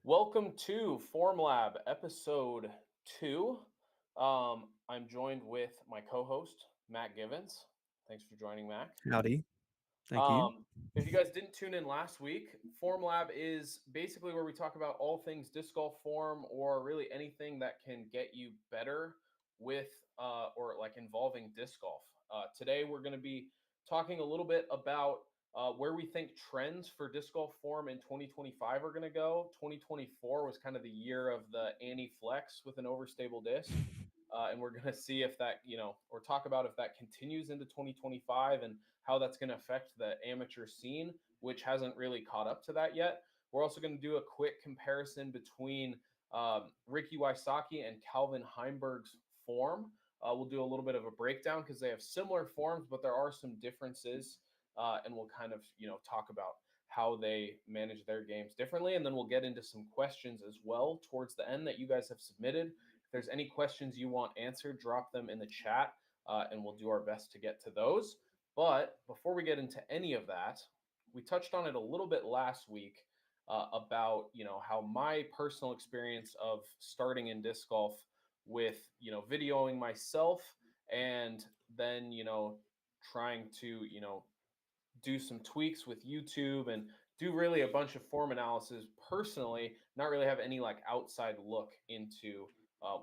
Welcome to Form Lab episode 2. I'm joined with my co-host Matt Givens. Thanks for joining, Mac. Howdy. Thank you. If you guys didn't tune in last week, Form Lab is basically where we talk about all things disc golf form, or really anything that can get you better with or like involving disc golf. Today we're going to be talking a little bit about where we think trends for disc golf form in 2025 are going to go. 2024 was kind of the year of the anti-flex with an overstable disc. And we're going to see if that, or talk about if that continues into 2025 and how that's going to affect the amateur scene, which hasn't really caught up to that yet. We're also going to do a quick comparison between Ricky Wysocki and Calvin Heimburg's form. We'll do a little bit of a breakdown because they have similar forms, but there are some differences, and we'll kind of talk about how they manage their games differently, and then we'll get into some questions as well towards the end that you guys have submitted. If there's any questions you want answered, drop them in the chat, and we'll do our best to get to those. But before we get into any of that, we touched on it a little bit last week about how my personal experience of starting in disc golf with videoing myself and then trying to do some tweaks with YouTube and do really a bunch of form analysis personally, not really have any like outside look into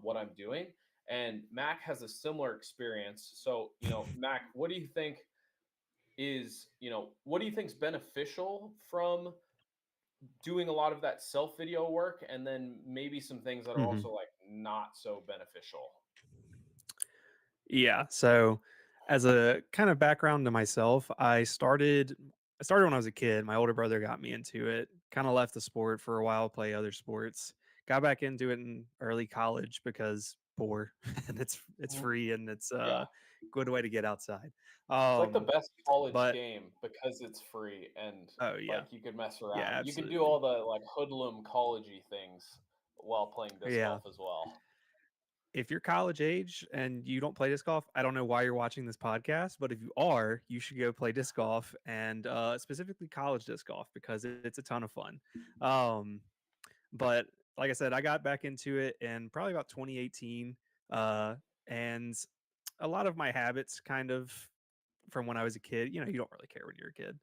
what I'm doing. And Mac has a similar experience. So, Mac, what do you think what do you think is beneficial from doing a lot of that self video work, and then maybe some things that are hmm also like not so beneficial? Yeah. So, as a kind of background to myself, I started when I was a kid. My older brother got me into it. Kind of left the sport for a while, play other sports. Got back into it in early college because poor and it's Mhm. free and it's Yeah. a good way to get outside. It's like the Um, best college but game because it's free and oh yeah, like you could mess yeah, around. You could do absolutely, all the like hoodlum collegey things while playing disc yeah. golf as well. If you're college age and you don't play disc golf, I don't know why you're watching this podcast, but if you are, you should go play disc golf and specifically college disc golf because it's a ton of fun. Um, but like I said, I got back into it in probably about 2018, and a lot of my habits kind of from when I was a kid. You know, you don't really care when you're a kid,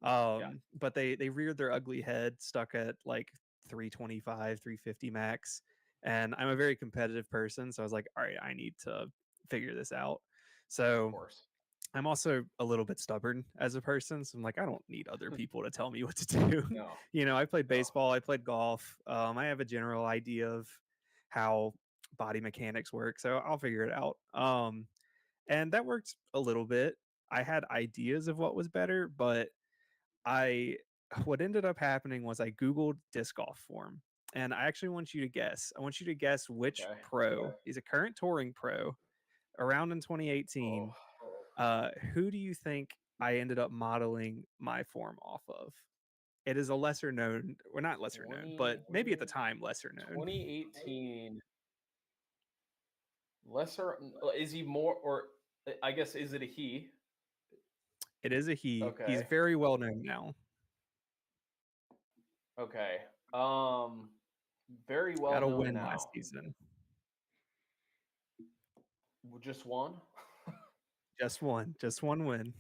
Yeah. but they reared their ugly head, stuck at like 325, 350 max. And I'm a very competitive person, so I was like, all right, I need to figure this out. Of So course. I'm also a little bit stubborn as a person, so I'm like, I don't need other people to tell me what to do. No. You know, I played No. baseball, I played golf. I have a general idea of how body mechanics work, so I'll figure it out. And that worked a little bit. I had ideas of what was better, but I what ended up happening was I googled disc golf form, and I actually want you to guess. I want you to guess which Okay. pro, he's a current touring pro around in Oh. 2018. Who do you think I ended up modeling my form off of? It is a lesser known, or not lesser known, but 20 maybe at the time lesser known. 2018 lesser, is he more, or I guess is it a he? It is a he. He's Okay. very well known now. Okay. Um very well Got a known win last now. season. Just one? Just one win.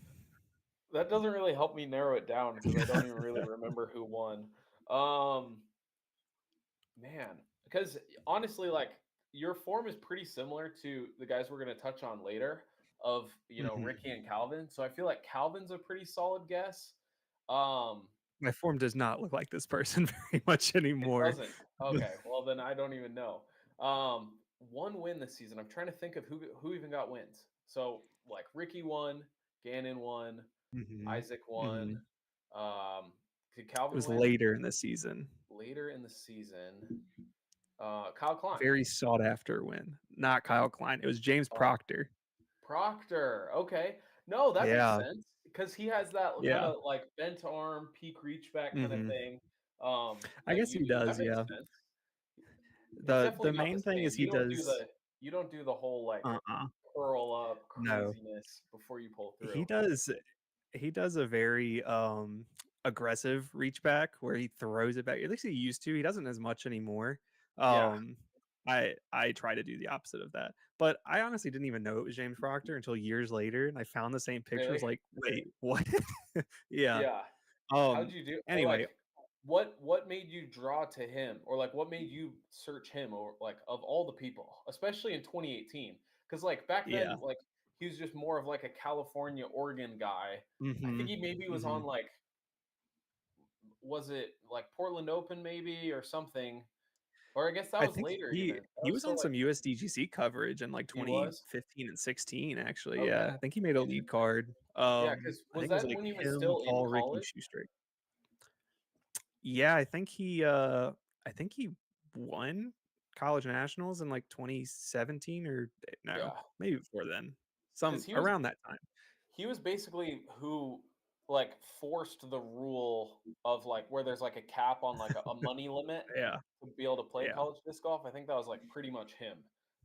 That doesn't really help me narrow it down because I don't even really remember who won. Um, man, because honestly, like your form is pretty similar to the guys we're going to touch on later of, Mhm. Ricky and Calvin. So I feel like Calvin's a pretty solid guess. Um, My form does not look like this person very much it anymore. doesn't. Okay, well then I don't even know. One win this season. I'm trying to think of who even got wins. So like Ricky won, Gannon won, Mhm. Isaac won. Mhm. Um, did It Calvin was win later in the season. later in the season? Kyle Klein. Very sought after win. Not Kyle Klein. It was James Oh, Proctor. Proctor. Okay. No, that makes Yeah. sense because he has that kind Yeah. of like bent arm, peak reach back kind of Mhm. thing. I That guess you he do. does, That makes yeah. sense. It's The definitely not the main thing same. is he does You don't do the whole like uh-uh. curl up No. craziness before you pull He through. does he does a very aggressive reach back where he throws it back. At least he used to. He doesn't as much anymore. Yeah, Um, I try to do the opposite of that. But I honestly didn't even know it was James Proctor until years later, and I found the same picture. I was really? like, wait, what? Yeah. Yeah. How'd Um. you do or, Anyway, like, what made you draw to him? Or, like, what made you search him or, like, of all the people, especially in 2018? Because like, back yeah. then, like, he was just more of, like, a California, Oregon guy. I think Mm-hmm. he maybe was Mm-hmm. on, like was it, like, Portland Open maybe or something? Or I guess that I was think later even. he That he was was still, on like some USDGC coverage in like he was? 2015 and 16, actually. Okay. Yeah, I think he made a lead card. Yeah, because I was think it was that like when he was him, still in Paul, Ricky, college? Shoestrick. Yeah, I think he won college nationals in like 2017 or no, Yeah, maybe before then. because Some around that time. he was basically who, like, forced the rule of, like, where there's, like, a cap on, like, a money limit Yeah, to be able to play yeah. college disc golf. I think that was, like, pretty much him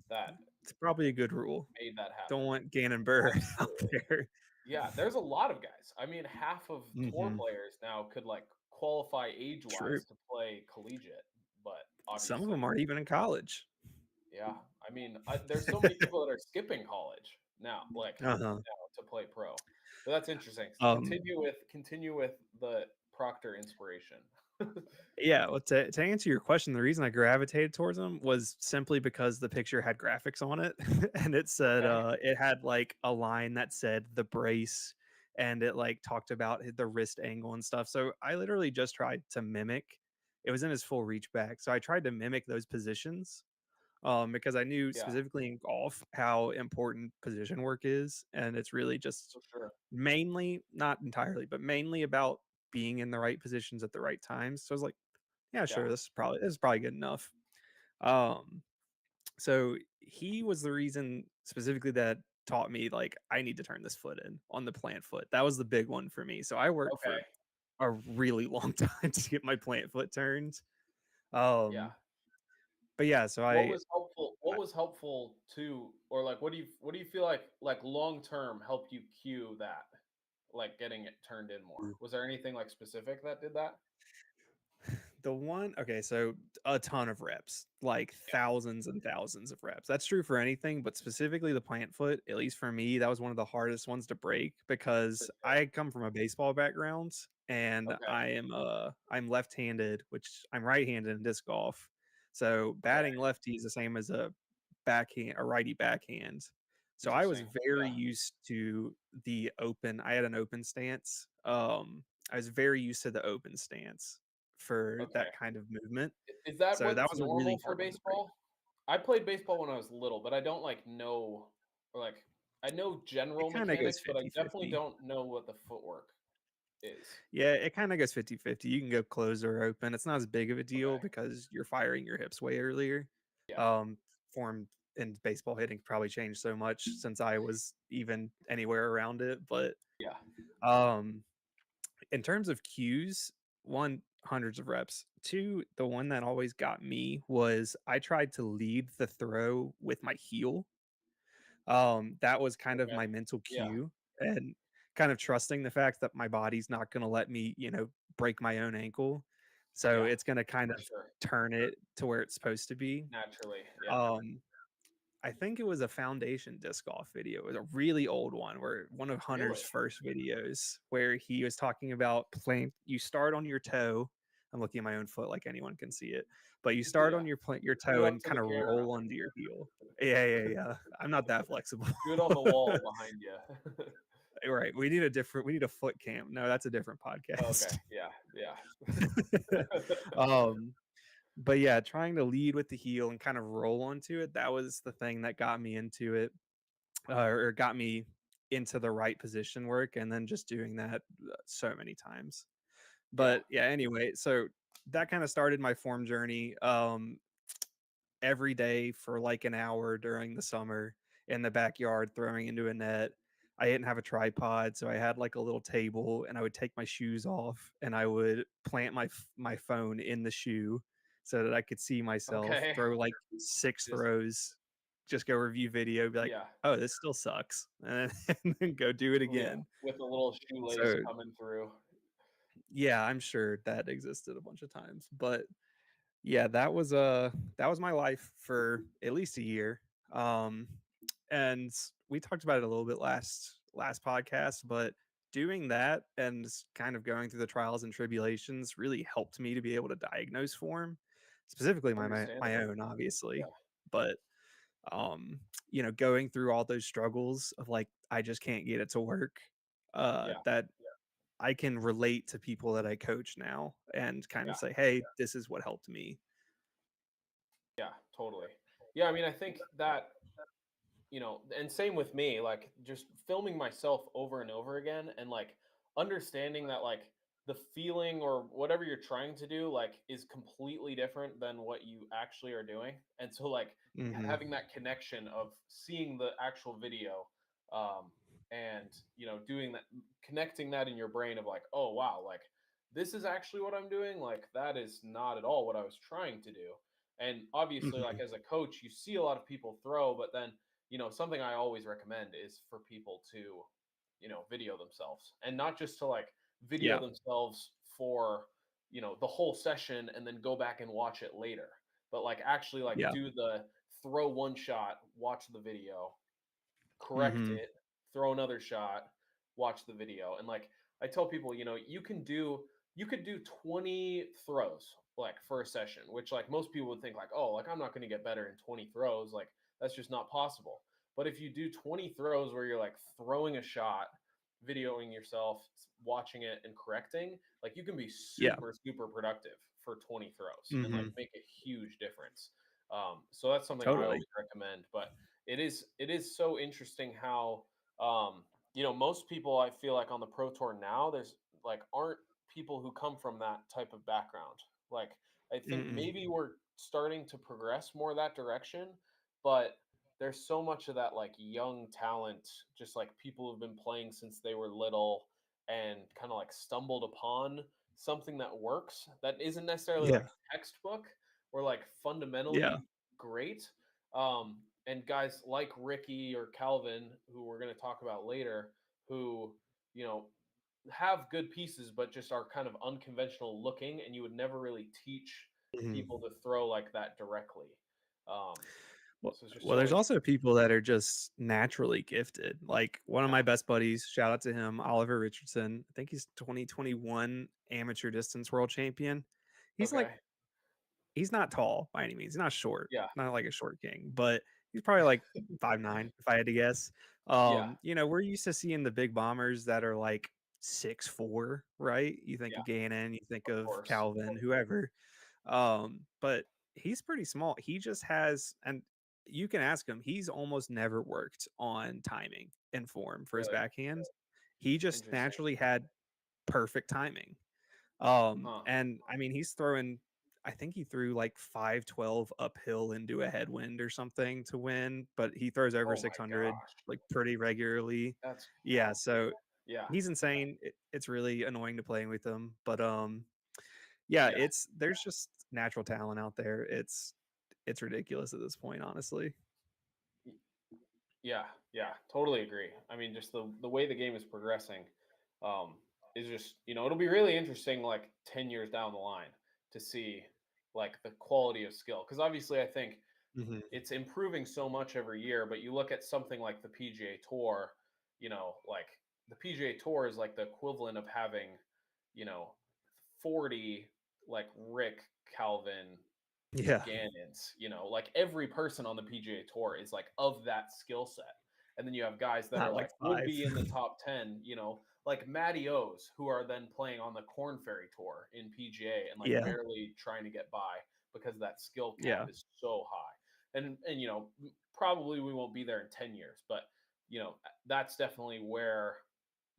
that It's probably a good rule. made that Don't happen. want Gannon Burr out Absolutely. there. Yeah, there's a lot of guys. I mean, half of tour Hmm. players now could, like, qualify True. age-wise to play collegiate, but Some of them obviously aren't even in college. yeah, I mean, there's so many people that are skipping college now, like, Uh-huh. now to play pro. But that's interesting. Um, Continue with the Proctor inspiration. Yeah, well, to answer your question, the reason I gravitated towards them was simply because the picture had graphics on it, and it said Okay. it had like a line that said the brace, and it like talked about the wrist angle and stuff. So I literally just tried to mimic. It was in his full reach back, so I tried to mimic those positions, because I knew Yeah, specifically in golf how important position work is, and it's really just for sure. mainly, not entirely, but mainly about being in the right positions at the right times. So I was like, yeah, Yeah. sure, this is probably good enough. Um, so he was the reason specifically that taught me like I need to turn this foot in on the plant foot. That was the big one for me. So I worked Okay. for a really long time to get my plant foot turned. Yeah. Um, but yeah, so What was helpful to or, like, what do you feel like, long term helped you cue that? Like, getting it turned in more? Was there anything, like, specific that did that? the one, okay, so a ton of reps, like Yeah, thousands and thousands of reps. That's true for anything, but specifically the plant foot, at least for me, that was one of the hardest ones to break for because sure. I come from a baseball background and Okay, I'm left-handed, which I'm right-handed in disc golf. So okay. batting lefty is the same as a righty backhand. So I was Interesting. very Yeah. used to the open. I had an open stance. I was very used to the open stance for Okay. that kind of movement. Is that So that what's was a really normal for hard one to break. baseball? I played baseball when I was little, but I don't, like, know or, like I know It general kinda goes mechanics, but I definitely 50-50. don't know what the footwork is. Yeah, it kinda goes 50-50. You can go closed or open. It's not as big of a deal Okay. because you're firing your hips way earlier. Yeah. Um, Form in baseball hitting probably changed so much since I was even anywhere around it, but, Yeah. um, in terms of cues, one, hundreds of reps. Two, the one that always got me was I tried to lead the throw with my heel. That was kind of Okay. my mental Yeah. cue and kind of trusting the fact that my body's not gonna let me, break my own ankle. So Yeah. it's gonna kind For of sure. turn it to where it's supposed to be. Naturally. Yeah. Um, I think it was a foundation disc golf video. It was a really old one where one of Hunter's Really? first videos where he was talking about playing you start on your toe. I'm looking at my own foot like anyone can see it. But you start Yeah. on your Do toe it up and to the kind of camera. roll onto your heel. Yeah, yeah, yeah. I'm not that flexible. Do it on the wall behind you. Right. We need a foot cam. No, that's a different Okay. podcast. Yeah. Yeah. um, but yeah, trying to lead with the heel and kind of roll onto it, that was the thing that got me into it, or got me into the right position work, and then just doing that so many times. Yeah. But yeah, anyway, so that kind of started my form journey. Every day for like an hour during the summer in the backyard throwing into a net. I didn't have a tripod, so I had like a little table and I would take my shoes off and I would plant my phone in the shoe so that I could see myself Okay. throw like 6 Just throws, just go review video, be like, yeah. "Oh, this still sucks." And then go do it Yeah. again. With a little shoelace So coming through. Yeah, I'm sure that existed a bunch of times, but yeah, that was my life for at least a year. Um, and we talked about it a little bit last podcast, but doing that and kind of going through the trials and tribulations really helped me to be able to diagnose form, specifically my Understandable. own, obviously. Yeah. But going through all those struggles of like I just can't get it to work, Yeah. that I can relate to people that I coach now and kind of Yeah. say, hey, this is what helped me. Yeah. Totally. Yeah. I mean, I think that, and same with me, like just filming myself over and over again and like understanding that like the feeling or whatever you're trying to do like is completely different than what you actually are doing. And so like Hmm. having that connection of seeing the actual video um and doing that, connecting that in your brain of like, oh wow, like this is actually what I'm doing, like that is not at all what I was trying to do. And obviously like Hmm. as a coach you see a lot of people throw, but then something I always recommend is for people to, video themselves and not just to like video Yeah. themselves for, the whole session and then go back and watch it later, but like actually like Yeah. do the throw one shot, watch the video, correct Hmm. it, throw another shot, watch the video. And like I tell people, you could do 20 throws like for a session, which like most people would think like, oh, like I'm not going to get better in 20 throws, like that's just not possible. But if you do 20 throws where you're like throwing a shot, videoing yourself, watching it and correcting, like you can be Yeah. super productive for 20 throws and like Hmm. make a huge difference. So that's something I Totally. always recommend. But it is so interesting how most people I feel like on the pro tour now there's like aren't people who come from that type of background. Like I think Mm-mm. maybe we're starting to progress more that direction, but there's so much of that like young talent, just like people who've been playing since they were little and kind of like stumbled upon something that works that isn't necessarily Yeah. like textbook or like Yeah. fundamentally great. And guys like Ricky or Calvin, who we're going to talk about later, who, you know, have good pieces, but just are kind of unconventional looking, and you would never really teach Mhm. people to throw like that directly. Um, Well, so it's just well, so there's interesting. also people that are just naturally gifted. Like one of Yeah. my best buddies, shout out to him, Oliver Richardson. I think he's 2021 amateur distance world champion. He's like Okay. he's not tall by any means. He's not short, Yeah. not like a short king, but he's probably like 5'9", if I had to guess. Yeah. We're used to seeing the big bombers that are like 6'4", right? You think Yeah. of Gannon, you think Of of course. Calvin, whoever. But he's pretty small. He just has, and you can ask him, he's almost never worked on timing and form for his Really backhand. He just interesting. naturally had perfect timing. Huh. And I mean, he's throwing, I think he threw like 512 uphill into a headwind or something to win, but he throws over Oh my 600 gosh. like pretty regularly. That's Yeah, so yeah. he's insane. It's really annoying to playing with him, but yeah, Yeah. there's just natural talent out there. It's ridiculous at this point, honestly. Yeah, yeah, totally agree. I mean, just the way the game is progressing, um, is just it'll be really interesting like 10 years down the line to see like the quality of skill because obviously I think Hmm. it's improving so much every year. But you look at something like the PGA Tour, like the PGA Tour is like the equivalent of having, you know, 40 like Rick, Calvin, Yeah, Gannon's, like every person on the PGA Tour is like of that skill set. And then you have guys that are not like like would five. be in the top 10, like Matty O's who are then playing on the Corn Ferry Tour in PGA and like Yeah, barely trying to get by because that skill cap yeah. is so high. And probably we won't be there in 10 years, but that's definitely where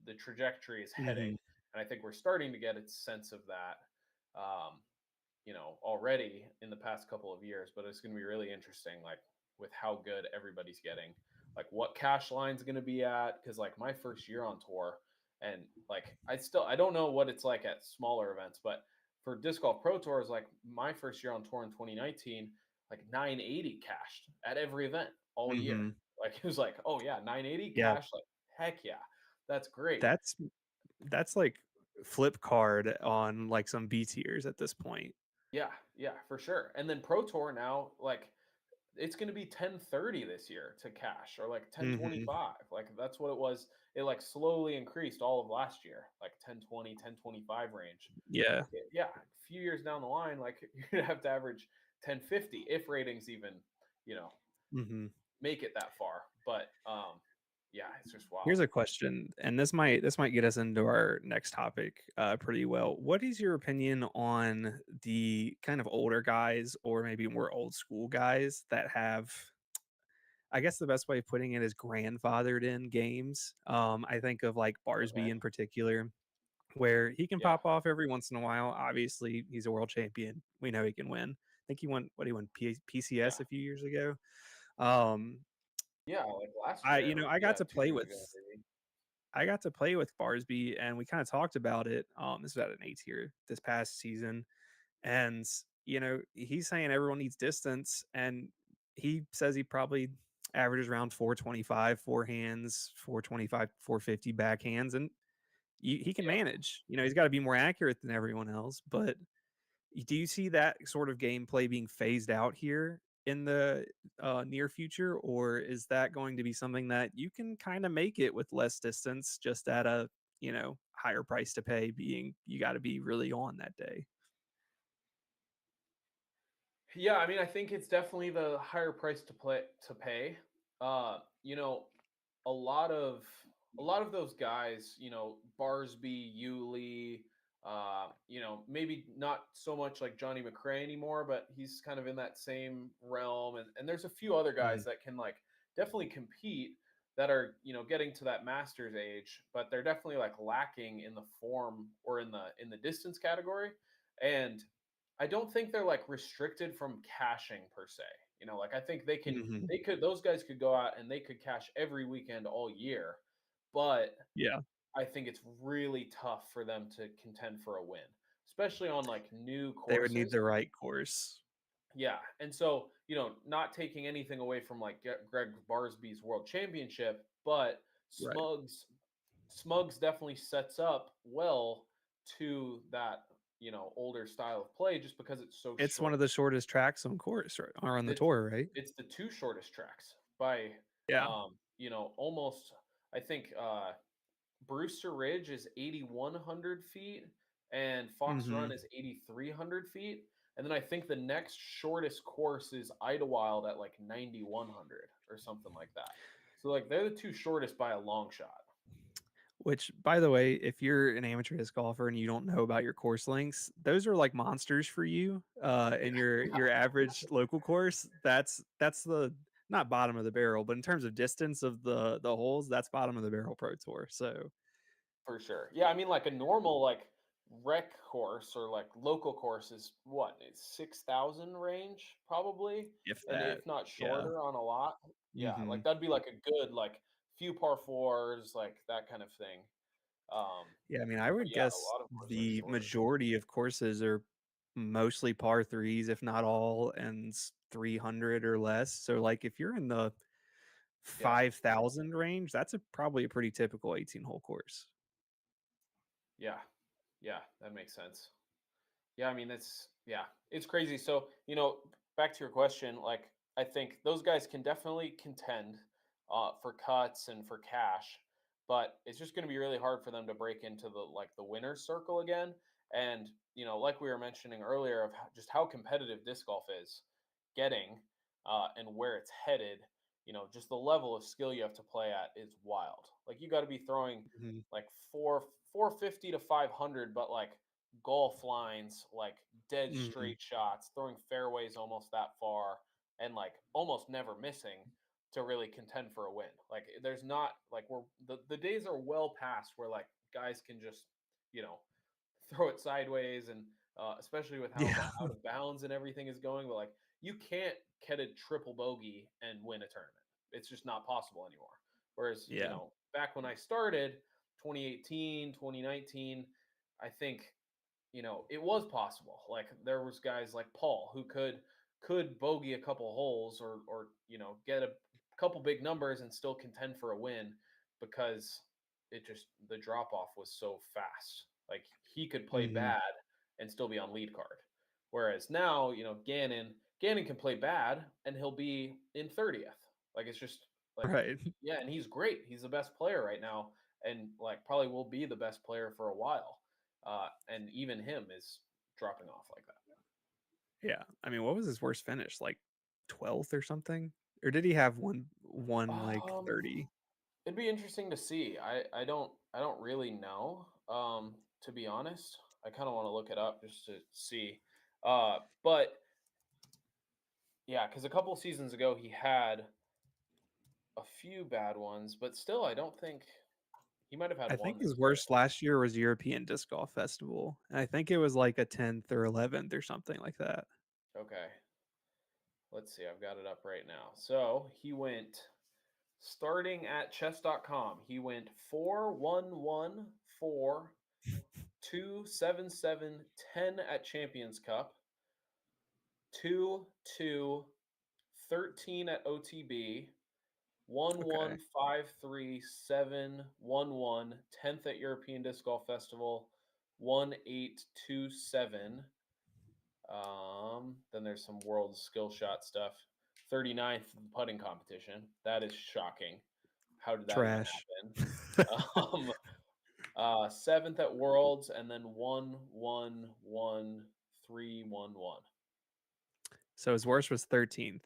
the trajectory is heading. Hmm. And I think we're starting to get a sense of that. Um, already in the past couple of years, but it's going to be really interesting, like with how good everybody's getting, like what cash line's going to be at. Cause like my first year on tour and like, I don't know what it's like at smaller events, but for disc golf pro tours, like my first year on tour in 2019, like 980 cashed at every event all year. Hmm. Like it was like, oh yeah, 980 Yeah, cash. Like, heck yeah, that's great. that's that's like flip card on like some B tiers at this point. Yeah, yeah, for sure. And then Pro Tour now, like it's going to be 1030 this year to cash or like Hmm. 1025. Like that's what it was. It like slowly increased all of last year, like 1020, 1025 range. Yeah. Like yeah, a few years down the line, like you're going to have to average 1050 if ratings even, you know, Hmm. make it that far. But yeah, it's just wild. Here's a question, and this might get us into our next topic pretty well. What is your opinion on the kind of older guys, or maybe more old school guys that have? I guess the best way of putting it is grandfathered in games. I think of like Okay. Barsby in particular, where he can Yeah. pop off every once in a while. Obviously, he's a world champion. We know he can win. I think he won what he won Yeah. PCS a few years ago. Um, Yeah, like last year or I got yeah, to 2 play years with ago maybe. Barsby, and we kind of talked about it. This was at an A tier this past season, and he's saying everyone needs distance, and he says he probably averages around 425 forehands, 425, 450 backhands, and he can Yeah. manage. He's got to be more accurate than everyone else, but do you see that sort of gameplay being phased out here in the near future, or is that going to be something that you can kind of make it with less distance, just at a higher price to pay? Being you got to be really on that day. Yeah, I mean, I think it's definitely the higher price to pay. You know, a lot of a lot of those guys, Barsby, Yuli, maybe not so much like Johnny McRae anymore, but he's kind of in that same realm. And there's a few other Mhm, guys that can like definitely compete that are, getting to that master's age, but they're definitely like lacking in the form or in the distance category. And I don't think they're like restricted from caching per se. Like I think mhm. those guys could go out and they could cash every weekend all year, but Yeah, I think it's really tough for them to contend for a win, especially on like new they would need courses. the right course. Yeah, and so not taking anything away from like Greg Barsby's World Championship, but Right. Smugs definitely sets up well to that older style of play just because it's so It's one short. of the shortest tracks on course, right, or on the It's tour, right? it's the two shortest tracks by Yeah. almost. I think Brewster Ridge is 8,100 feet and Fox Run Mhm. is 8,300 feet. And then I think the next shortest course is Idlewild at like 9,100 or something like that. So like they're the two shortest by a long shot. Which, by the way, if you're an amateur disc golfer and you don't know about your course lengths, those are like monsters for you. In your average local course, that's the not bottom of the barrel, but in terms of distance of the holes, that's bottom of the barrel pro tour. So For sure. Yeah, I mean, like a normal like rec course or like local course is what? It's 6,000 range probably, if and that, if not yeah, shorter on a lot. Yeah, hmm like that'd be like a good like few par fours, like that kind of thing. Um, yeah. I mean, I but would yeah, a guess lot of courses are the shorter. majority of courses are mostly par threes, if not all, and 300 or less. So, like, if you're in the Yeah, 5,000 range, that's probably a pretty typical 18-hole course. yeah, yeah. That makes sense. Yeah, I mean it's crazy. So, back to your question, like I think those guys can definitely contend for cuts and for cash, but it's just going to be really hard for them to break into the winner's circle again. And, like we were mentioning earlier of just how competitive disc golf is getting and where it's headed, just the level of skill you have to play at is wild. Like you got to be throwing Mhm. like 450 to 500, but like golf lines, like dead Mhm. straight shots, throwing fairways almost that far, and like almost never missing to really contend for a win. Like there's not like the days are well past where like guys can just you know throw it sideways and especially with how Yeah. out of bounds and everything is going. But like you can't get a triple bogey and win a tournament. It's just not possible anymore. Whereas Yeah. back when I started, 2018, 2019, I think it was possible. Like there was guys like Paul who could bogey a couple holes or get a couple big numbers and still contend for a win because the drop off was so fast. Like he could play Hmm. bad and still be on lead card. Whereas now, Gannon can play bad and he'll be in 30th. Like it's just like Right. yeah, and he's great. He's the best player right now and like probably will be the best player for a while. And even him is dropping off like that. Yeah. I mean, what was his worst finish? Like 12th or something? Or did he have one like Um, 30? it'd be interesting to see. I don't really know. To be honest, I kind of want to look it up just to see. But yeah, because a couple seasons ago he had a few bad ones, but still, I don't think he might have had I one think this his year. worst last year was European Disc Golf Festival. And I think it was like a 10th or 11th or something like that. Okay, let's see. I've got it up right now. So he went starting at chess.com. He went 4-1-1-4, 2-7-7-10 at Champions Cup, 2-2-13 at OTB, one Okay. one 5-3-7-1-1, 10th at European Disc Golf Festival, 1-8-2-7. Then there's some world skill shot stuff. 39th putting competition. That is shocking. How did that even Trash. happen? Um, seventh at Worlds, and then 1-1-1-3-1-1. So his worst was 13th.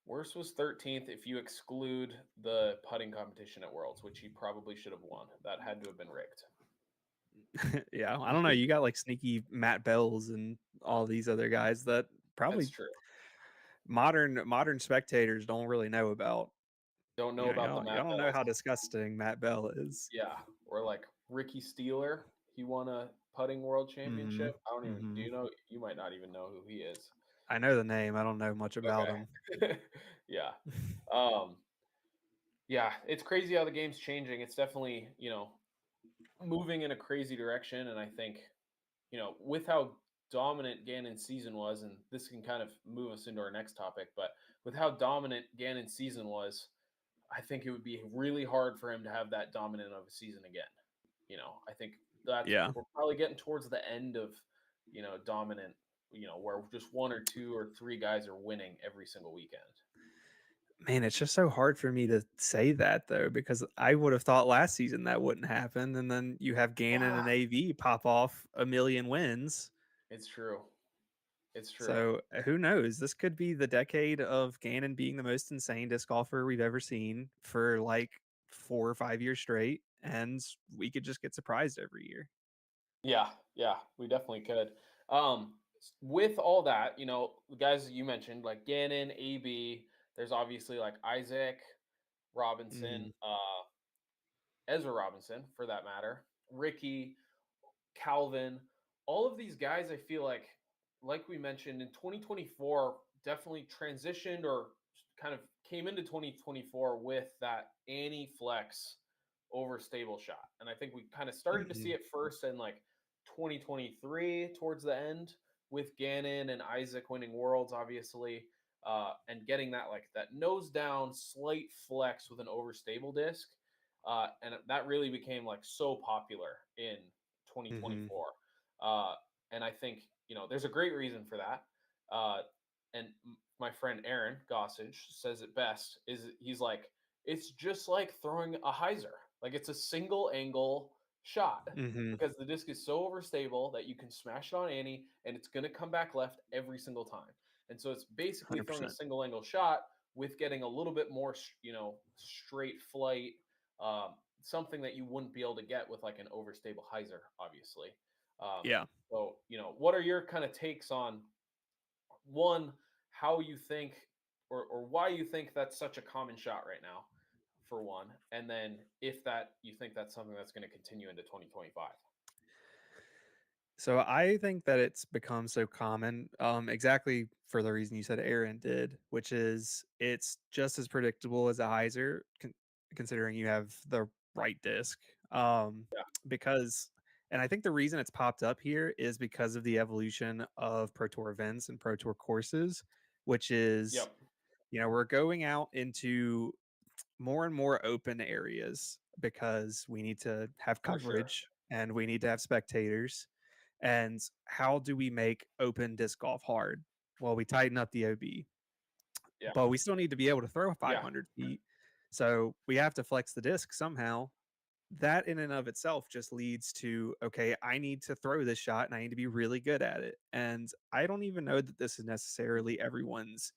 Worst was 13th if you exclude the putting competition at Worlds, which he probably should have won. That had to have been rigged. Yeah, I don't know. You got like sneaky Matt Bells and all these other guys that That's probably true. modern spectators don't really know about. Don't know You know, about the y'all Matt don't know Bells. how disgusting Matt Bell is. Yeah, or like Ricky Steeler. He won a putting world Mm-hmm. championship. I don't even. Do Mm-hmm. you know? You might not even know who he is. I know the name. I don't know much about him. Okay. Yeah. Um. Yeah. It's crazy how the game's changing. It's definitely moving in a crazy direction, and I think with how dominant Gannon's season was, and this can kind of move us into our next topic, but with how dominant Gannon's season was, I think it would be really hard for him to have that dominant of a season again. I think that's Yeah. we're probably getting towards the end of, dominant, where just one or two or three guys are winning every single weekend. Man, it's just so hard for me to say that though, because I would have thought last season that wouldn't happen. And then you have Gannon Yeah, and AV pop off a million wins. it's true. It's true. So who knows? This could be the decade of Gannon being the most insane disc golfer we've ever seen for like 4 or 5 years straight. And we could just get surprised every year. Yeah, yeah, we definitely could. With all that, the guys that you mentioned, like Gannon, AB, there's obviously like Isaac Robinson, Mm, Ezra Robinson for that matter, Ricky, Calvin, all of these guys, I feel like we mentioned in 2024, definitely transitioned or kind of came into 2024 with that anti flex over stable shot. And I think we kind of started to see mhm, it first in like 2023 towards the end with Gannon and Isaac winning worlds, obviously. And getting that like that nose down slight flex with an overstable disc, and that really became like so popular in mhm. 2024. Uh, and I think, there's a great reason for that. And my friend Aaron Gossage says it best is he's like, it's just like throwing a hyzer. Like it's a single angle shot Mhm. because the disc is so overstable that you can smash it on Annie and it's going to come back left every single time. And so it's basically throwing a 100%. single angle shot with getting a little bit more, straight flight, something that you wouldn't be able to get with like an overstable hyzer, obviously. Um, Yeah. so, what are your kind of takes on one, how you think or why you think that's such a common shot right now, for one, and then if that you think that's something that's going to continue into 2025? So I think that it's become so common, exactly for the reason you said Aaron did, which is it's just as predictable as a hyzer, considering you have the right disc. Yeah. Because, and I think the reason it's popped up here is because of the evolution of Pro Tour events and Pro Tour courses, which is, Yep. we're going out into more and more open areas because we need to have For sure. coverage. and we need to have spectators. And how do we make open disc golf hard? Well, we tighten up the OB, Yeah. but we still need to be able to throw Yeah. 500 feet. So we have to flex the disc somehow. That in and of itself just leads to, okay, I need to throw this shot and I need to be really good at it. And I don't even know that this is necessarily everyone's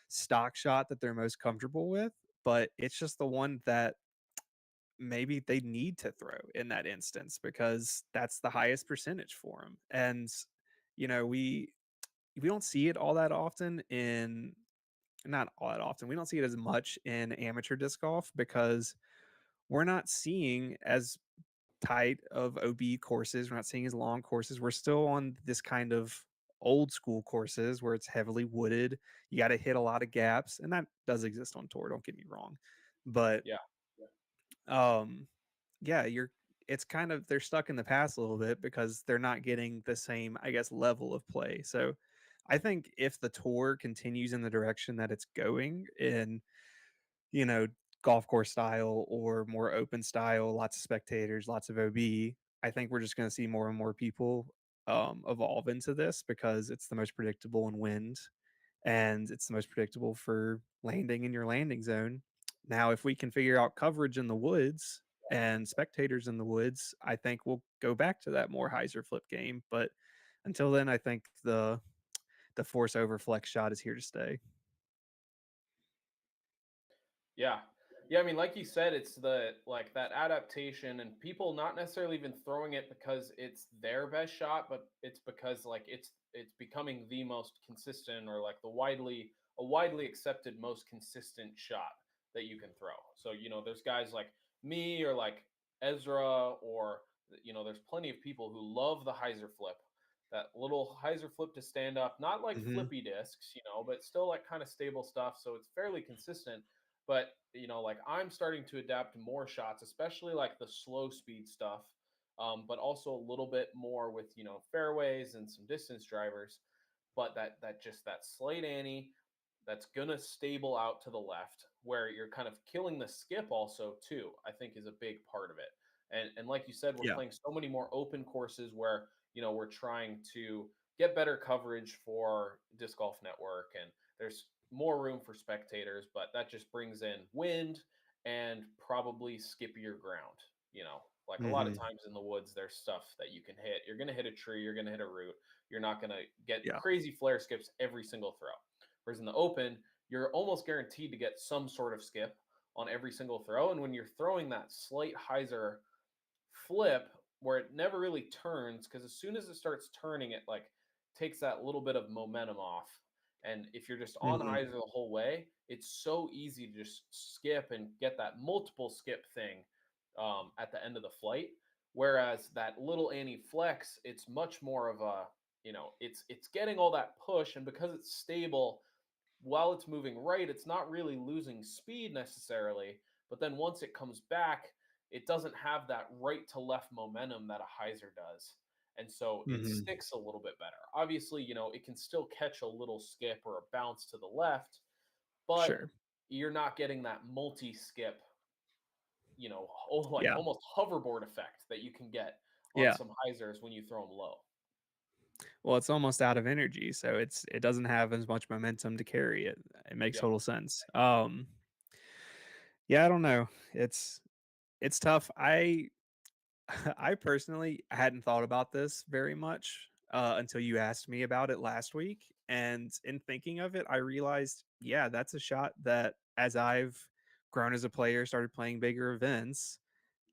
stock shot that they're most comfortable with, but it's just the one that maybe they need to throw in that instance because that's the highest percentage for them. And we don't see it all that often in not all that often. We don't see it as much in amateur disc golf because we're not seeing as tight of OB courses. We're not seeing as long courses. We're still on this kind of old school courses where it's heavily wooded. You got to hit a lot of gaps, and that does exist on tour. Don't get me wrong, but Yeah. um, yeah, it's kind of they're stuck in the past a little bit because they're not getting the same, I guess, level of play. So I think if the tour continues in the direction that it's going in, you know, golf course style or more open style, lots of spectators, lots of OB, I think we're just going to see more and more people evolve into this because it's the most predictable in wind and it's the most predictable for landing in your landing zone. Now, if we can figure out coverage in the woods and spectators in the woods, I think we'll go back to that more hyzer flip game. But until then, I think the force over flex shot is here to stay. Yeah. Yeah, I mean, like you said, it's the like that adaptation and people not necessarily even throwing it because it's their best shot, but it's because like it's becoming the most consistent or like the widely accepted most consistent shot that you can throw. So, there's guys like me or like Ezra or there's plenty of people who love the hyzer flip. That little hyzer flip to stand up, not like Hmm. flippy discs, but still like kind of stable stuff. So it's fairly consistent, but like I'm starting to adapt to more shots, especially like the slow speed stuff, but also a little bit more with fairways and some distance drivers. But that slight Annie that's gonna stable out to the left, where you're kind of killing the skip also too, I think is a big part of it. And like you said, we're Yeah. playing so many more open courses where we're trying to get better coverage for Disc Golf Network, and there's more room for spectators, but that just brings in wind and probably skippier ground. Like a lot of Hmm. times in the woods, there's stuff that you can hit. You're going to hit a tree, you're going to hit a root. You're not going to get Yeah. crazy flare skips every single throw. Whereas in the open, you're almost guaranteed to get some sort of skip on every single throw. And when you're throwing that slight hyzer flip where it never really turns, because as soon as it starts turning, it like takes that little bit of momentum off. And if you're just on Hmm. hyzer the whole way, it's so easy to just skip and get that multiple skip thing at the end of the flight. Whereas that little anti flex, it's much more of a it's getting all that push, and because it's stable, while it's moving right, it's not really losing speed necessarily. But then once it comes back, it doesn't have that right to left momentum that a hyzer does. And so it Hmm. sticks a little bit better. Obviously, it can still catch a little skip or a bounce to the left, but Sure. you're not getting that multi skip, like Yeah. almost hoverboard effect that you can get on Yeah. some hyzers when you throw them low. Well, it's almost out of energy, so it doesn't have as much momentum to carry it. It makes Yep. total sense. Yeah, I don't know. It's tough. I personally hadn't thought about this very much until you asked me about it last week. And in thinking of it, I realized, yeah, that's a shot that as I've grown as a player, started playing bigger events,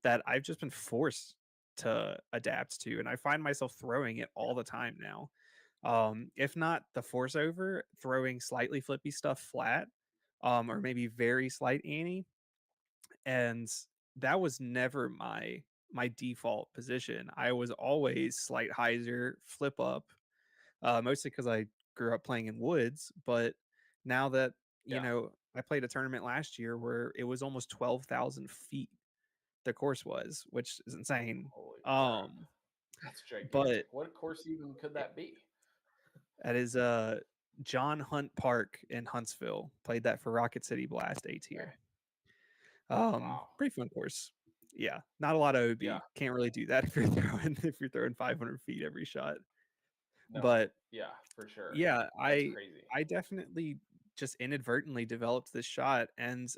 that I've just been forced to adapt to. And I find myself throwing it all the time now. If not the force over, throwing slightly flippy stuff flat, or maybe very slight ante, and that was never my default position. I was always slight hyzer, flip up, mostly because I grew up playing in woods. But now that Yeah. I played a tournament last year where it was almost 12,000 feet. The course was, which is insane. Holy crap. Um, That's gigantic. but What course even could it, that be? that is John Hunt Park in Huntsville. Played that for Rocket City Blast A Okay. tier. Wow. Pretty fun course. Yeah, not a lot of Yeah. OB. Can't really do that if you're throwing 500 feet every shot. No. But Yeah, for sure. yeah, That's I crazy. I definitely just inadvertently developed this shot, and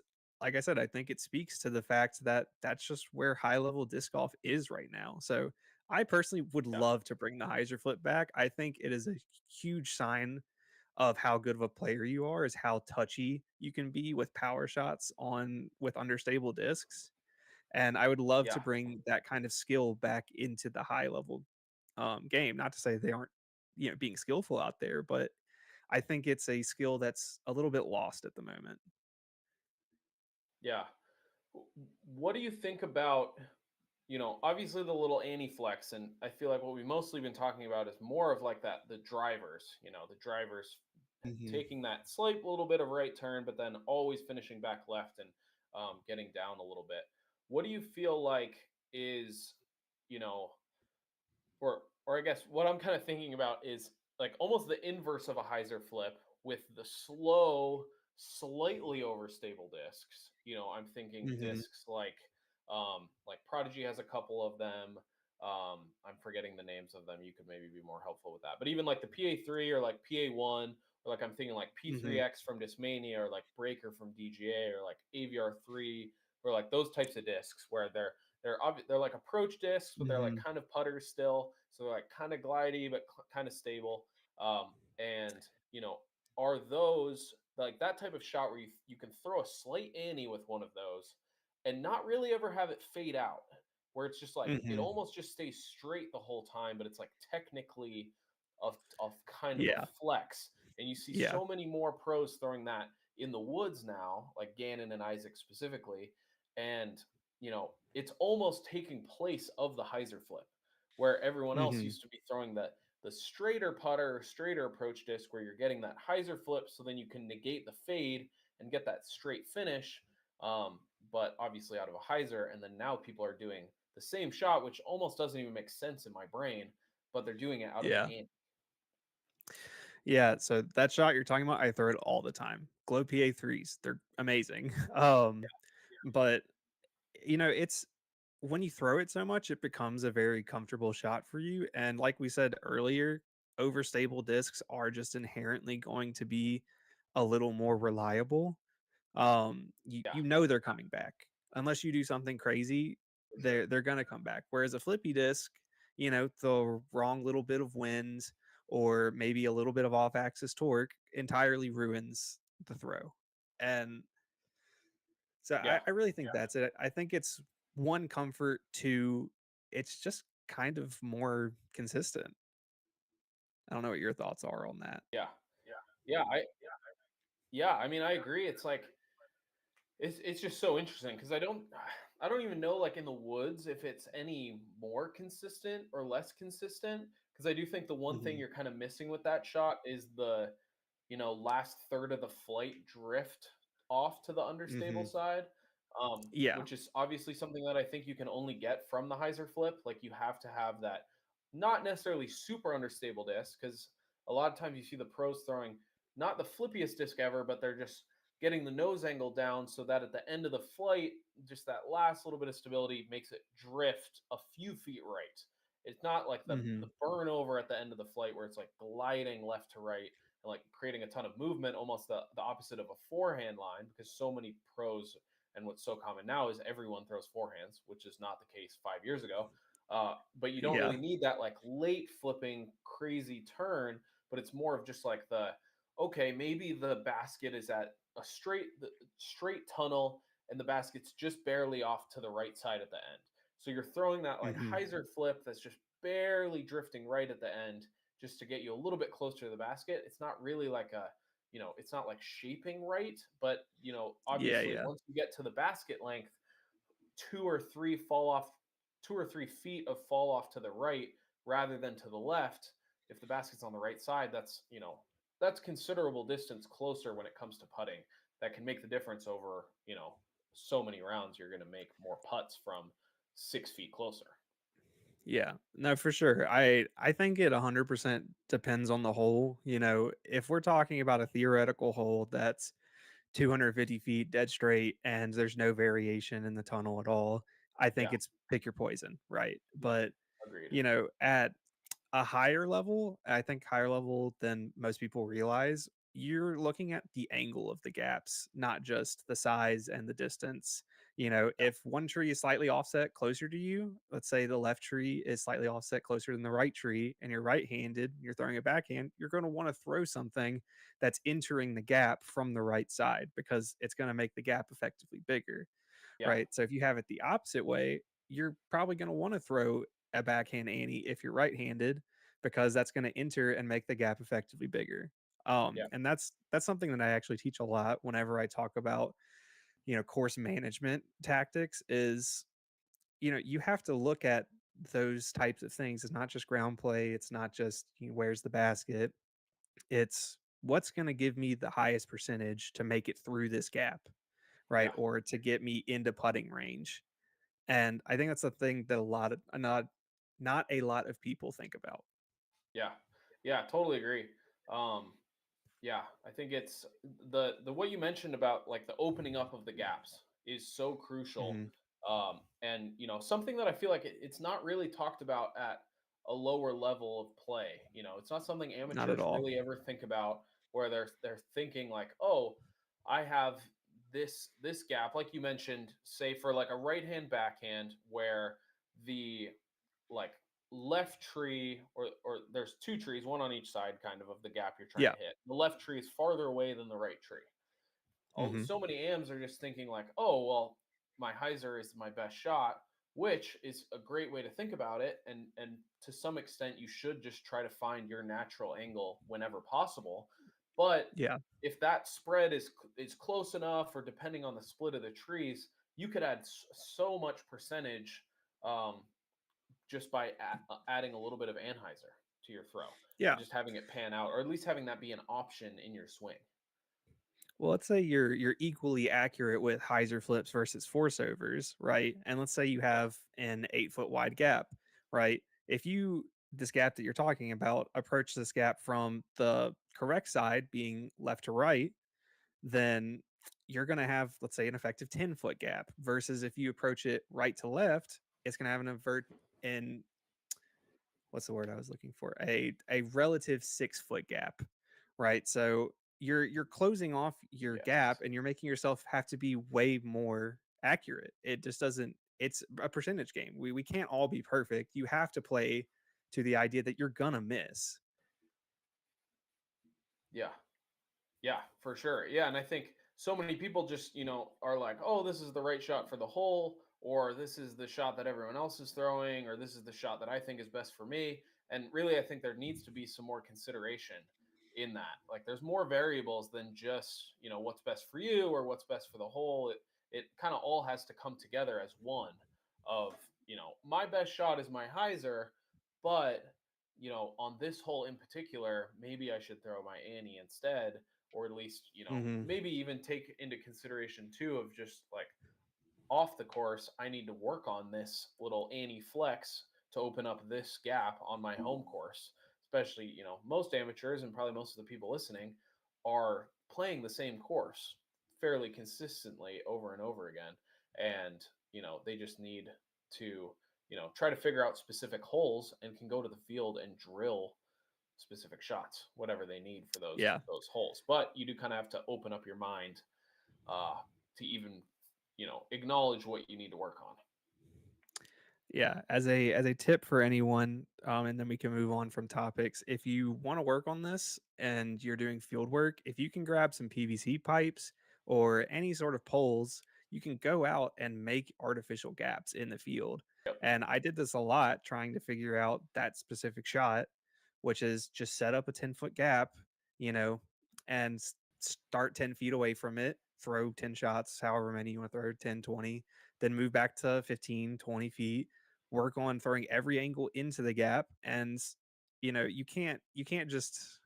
like I said, I think it speaks to the fact that that's just where high level disc golf is right now. So I personally would Yeah. love to bring the hyzer flip back. I think it is a huge sign of how good of a player you are, is how touchy you can be with power shots on with understable discs. And I would love to Yeah. bring that kind of skill back into the high level game. Not to say they aren't, being skillful out there, but I think it's a skill that's a little bit lost at the moment. Yeah. What do you think about, obviously the little anti-flex, and I feel like what we've mostly been talking about is more of like that, the drivers, the drivers Hmm. taking that slight little bit of right turn, but then always finishing back left and getting down a little bit. What do you feel like is, you know, or I guess what I'm kind of thinking about is like almost the inverse of a hyzer flip with the slow, slightly overstable discs. I'm thinking Hmm. discs like Prodigy has a couple of them. I'm forgetting the names of them. You could maybe be more helpful with that. But even like the PA3 or like PA1, or like I'm thinking like Hmm. P3X from Discmania, or like Breaker from DGA, or like AVR3, or like those types of discs where they're like approach discs, but they're like Hmm. kind of putters still, so they're like kind of glidey but kind of stable. And are those like that type of shot where you can throw a slight ante with one of those and not really ever have it fade out, where it's just like it Hmm. almost just stays straight the whole time, but it's like technically of kind of a Yeah. flex. And you see Yeah. so many more pros throwing that in the woods now, like Gannon and Isaac specifically. And it's almost taking place of the hyzer flip, where everyone else Hmm. used to be throwing the straighter putter, straighter approach disc, where you're getting that hyzer flip, so then you can negate the fade and get that straight finish. Um, but obviously out of a hyzer, and then now people are doing the same shot, which almost doesn't even make sense in my brain, but they're doing it out of an Yeah. ant. Yeah. So that shot you're talking about, I throw it all the time. Glow PA3s, they're amazing. But it's when you throw it so much, it becomes a very comfortable shot for you. And like we said earlier, overstable discs are just inherently going to be a little more reliable. You Yeah, you know they're coming back unless you do something crazy. for sure. They're gonna come back. Whereas a flippy disc, the wrong little bit of wind or maybe a little bit of off-axis torque entirely ruins the throw. And so I, Yeah, I really think that's it. I think it's one comfort, two, it's just kind of more consistent. I don't know what your thoughts are on that. yeah, yeah. I mean, I agree. It's like it's just so interesting because I don't even know, like, in the woods, if it's any more consistent or less consistent, because I do think the one thing Hmm. you're kind of missing with that shot is the last third of the flight drift off to the understable Hmm. side, Yeah. which is obviously something that I think you can only get from the hyzer flip. Like, you have to have that, not necessarily super understable disc, because a lot of times you see the pros throwing not the flippiest disc ever, but they're just getting the nose angle down so that at the end of the flight, just that last little bit of stability makes it drift a few feet right. It's not like the Hmm. burn over at the end of the flight where it's like gliding left to right and like creating a ton of movement, almost the opposite of a forehand line, because so many pros, and what's so common now is everyone throws forehands, which is not the case 5 years ago. But you don't Yeah. really need that like late flipping crazy turn, but it's more of just like okay, maybe the basket is at a straight tunnel and the basket's just barely off to the right side at the end. So you're throwing that like Hmm. hyzer flip that's just barely drifting right at the end, just to get you a little bit closer to the basket. It's not really like it's not like shaping right, but Yeah. obviously Yeah. once you get to the basket length, two or three fall off, 2 or 3 feet of fall off to the right rather than to the left. If the basket's on the right side, that's considerable distance closer when it comes to putting. That can make the difference over so many rounds. You're going to make more putts from 6 feet closer. Yeah. No, for sure. I think it 100% depends on the hole. If we're talking about a theoretical hole that's 250 feet dead straight and there's no variation in the tunnel at all, I think Yeah. it's pick your poison, right? Yeah. But Agreed. at a higher level, I think higher level than most people realize, you're looking at the angle of the gaps, not just the size and the distance. Yeah. If one tree is slightly offset closer to you, let's say the left tree is slightly offset closer than the right tree, and you're right handed, you're throwing a backhand, you're going to want to throw something that's entering the gap from the right side because it's going to make the gap effectively bigger, Yeah. right? So if you have it the opposite way, you're probably going to want to throw a backhand ante if you're right-handed because that's going to enter and make the gap effectively bigger. Yeah. And that's something that I actually teach a lot whenever I talk about course management tactics. Is you have to look at those types of things. It's not just ground play. It's not just where's the basket. It's what's going to give me the highest percentage to make it through this gap, right? Yeah. Or to get me into putting range. And I think that's the thing that a lot of not a lot of people think about. Yeah. Yeah. Totally agree. Um, Yeah, I think it's the what you mentioned about like the opening up of the gaps is so crucial. Mhm. And something that I feel like it's not really talked about at a lower level of play. It's not something Not at amateurs all. really ever think about where they're thinking like, "Oh, I have this gap," like you mentioned, say for like a right hand backhand where the like left tree or there's two trees, one on each side kind of the gap you're trying Yeah. to hit. The left tree is farther away than the right tree. Oh, Mhm. so many AMs are just thinking like, oh well, my hyzer is my best shot, which is a great way to think about it. And to some extent, you should just try to find your natural angle whenever possible. But Yeah. if that spread is close enough, or depending on the split of the trees, you could add so much percentage um, just by adding a little bit of anhyzer to your throw Yeah. and just having it pan out, or at least having that be an option in your swing. Well, let's say you're equally accurate with hyzer flips versus force overs, right? And let's say you Yeah. have an 8 foot wide gap, right? If you this gap that you're talking about approach this gap from the correct side, being left to right, then you're going to have, let's say, an effective 10 foot gap. Versus if you approach it right to left, it's going to have an avert in what's the word I was looking for? A relative 6 foot gap, right? So you're closing off your gap Yes. and you're making yourself have to be way more accurate. It just doesn't. It's a percentage game. We can't all be perfect. You have to play to the idea that you're gonna miss. Yeah. Yeah, for sure. Yeah, and I think so many people just, are like, "Oh, this is the right shot for the hole," or "This is the shot that everyone else is throwing," or "This is the shot that I think is best for me." And really, I think there needs to be some more consideration in that. Like, there's more variables than just, what's best for you or what's best for the hole. It kind of all has to come together as one. Of, my best shot is my hyzer, but on this hole in particular, maybe I should throw my ante instead, or at least Hmm. maybe even take into consideration too of just like off the course, I need to work on this little anti flex to open up this gap on my home course. Especially, most amateurs and probably most of the people listening are playing the same course fairly consistently over and over again. And, they just need to, try to figure out specific holes and can go to the field and drill specific shots, whatever they need for those Yeah. those holes. But you do kind of have to open up your mind uh, to even acknowledge what you need to work on. Yeah, as a tip for anyone, and then we can move on from topics. If you want to work on this and you're doing field work, if you can grab some PVC pipes or any sort of poles, you can go out and make artificial gaps in the field. Yep. And I did this a lot trying to figure out that specific shot, which is just set up a 10 foot gap, you know, and start 10 feet away from it, throw 10 shots, however many you want to throw, 10, 20, then move back to 15, 20 feet, work on throwing every angle into the gap. And you can't just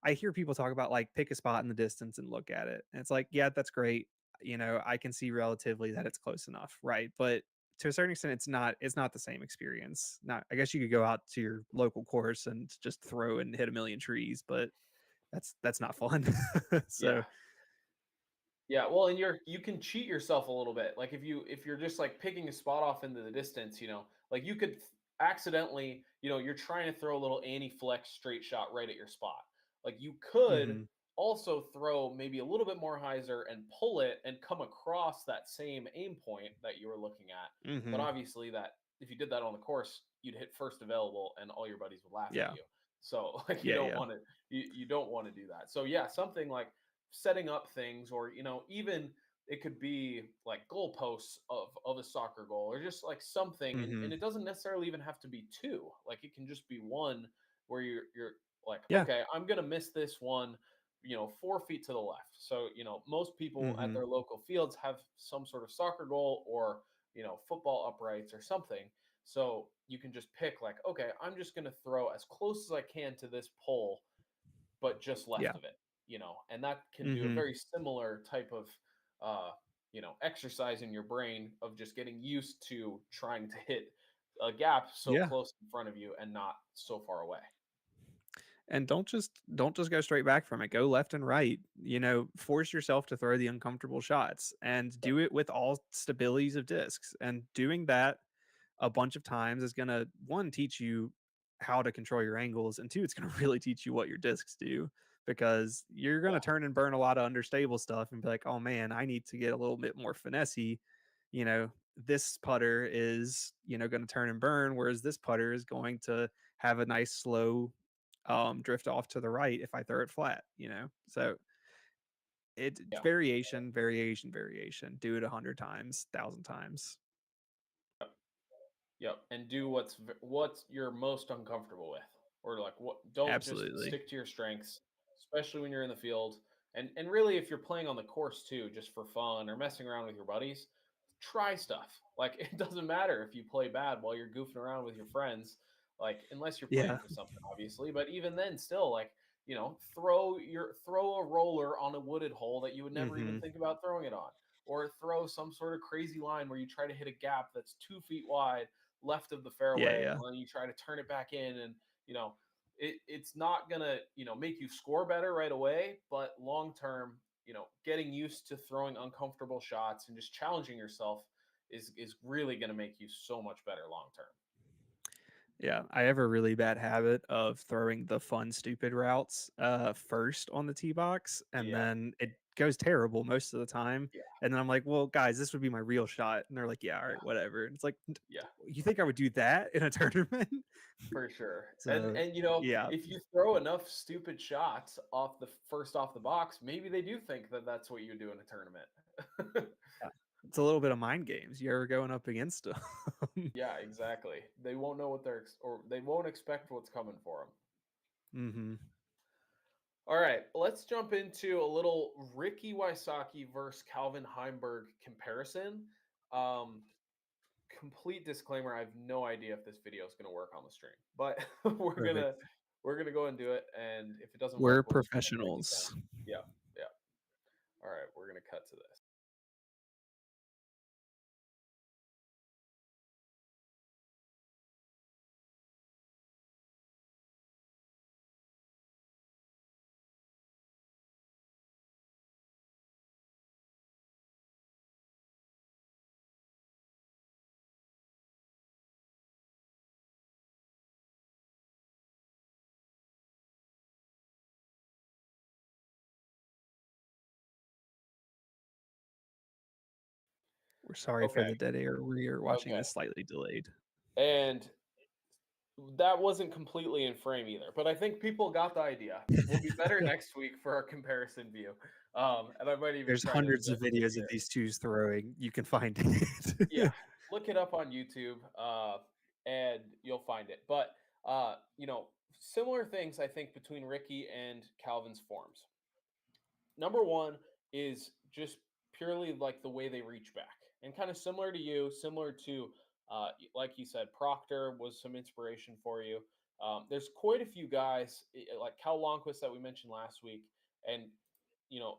I hear people talk about like pick a spot in the distance and look at it, and it's like, yeah, that's great. I can see relatively that it's close enough, right? But to a certain extent, it's not the same experience. Not I guess you could go out to your local course and just throw and hit a million trees, but that's not fun. Yeah. So Yeah, well, and you can cheat yourself a little bit. Like if you're just like picking a spot off into the distance, like you could accidentally, you're trying to throw a little anti-flex straight shot right at your spot. Like you could Hmm. also throw maybe a little bit more hyzer and pull it and come across that same aim point that you were looking at. But Hmm. obviously that if you did that on the course, you'd hit first available and all your buddies would laugh at Yeah. you. So like you Yeah. don't Yeah. want to you don't want to do that. So yeah, something like setting up things or even it could be like goalposts of a soccer goal or just like something and Hmm. it doesn't necessarily even have to be two, like it can just be one where you're like, Yeah. okay, I'm gonna miss this one 4 feet to the left. So most people at Hmm. their local fields have some sort of soccer goal or football uprights or something, so you can just pick like, okay, I'm just gonna throw as close as I can to this pole but just left Yeah. of it, and that can do a Hmm. very similar type of, exercise in your brain of just getting used to trying to hit a gap so Yeah. close in front of you and not so far away. And don't just go straight back from it. Go left and right. Force yourself to throw the uncomfortable shots and Yep. do it with all stabilities of discs. And doing that a bunch of times is going to, one, teach you how to control your angles, and two, it's going to really teach you what your discs do, because you're going Yeah. to turn and burn a lot of understable stuff and be like, oh man, I need to get a little bit more finessey. you know this putter is going to turn and burn, whereas this putter is going to have a nice slow drift off to the right if I throw it flat. So it's Yeah. variation, variation, variation. Do it 100 times, 1,000 times. Yep, and do what's you're most uncomfortable with, or like what. Don't just Absolutely. stick to your strengths, especially when you're in the field. And really, if you're playing on the course too, just for fun or messing around with your buddies, try stuff. Like it doesn't matter if you play bad while you're goofing around with your friends, like unless you're playing Yeah. for something, obviously. But even then, still, like throw a roller on a wooded hole that you would never even Hmm. think about throwing it on, or throw some sort of crazy line where you try to hit a gap that's 2 feet wide left of the Yeah, fairway yeah. and then you try to turn it back in and it's not gonna make you score better right away, but long term, getting used to throwing uncomfortable shots and just challenging yourself is really gonna make you so much better long term. Yeah, I have a really bad habit of throwing the fun, stupid routes first on the tee box, and Yeah. then it goes terrible most of the time. Yeah. And then I'm like, "Well, guys, this would be my real shot," and they're like, "Yeah, all Yeah. right, whatever." And it's like, Yeah. You think I would do that in a tournament?" For sure. And So, and yeah, if you throw enough stupid shots off the box, maybe they do think that that's what you do in a tournament. yeah, it's a little bit of mind games. You're going up against them. Yeah, exactly. They won't know what or they won't expect what's coming for them. Hmm. All right, let's jump into a little Ricky Wysocki versus Calvin Heimburg comparison. Um, Complete disclaimer: I have no idea if this video is going to work on the stream, but Perfect. we're gonna go and do it. And if it doesn't work, We're we're just gonna break it down. professionals. Yeah, yeah. All right, we're gonna cut to this. We're sorry for Okay, the dead air. We are watching okay. this slightly delayed. And that wasn't completely in frame either, but I think people got the idea. We'll be better next week for our comparison view. And I might even There's try to hundreds of adjust things videos of here. these twos throwing. You can find Yeah, it. look it up on YouTube, and you'll find it. But similar things I think between Ricky and Calvin's forms. Number one is just purely like the way they reach back, and kind of similar to you, similar to like you said, Proctor was some inspiration for you. There's quite a few guys like Cal Longquist that we mentioned last week, and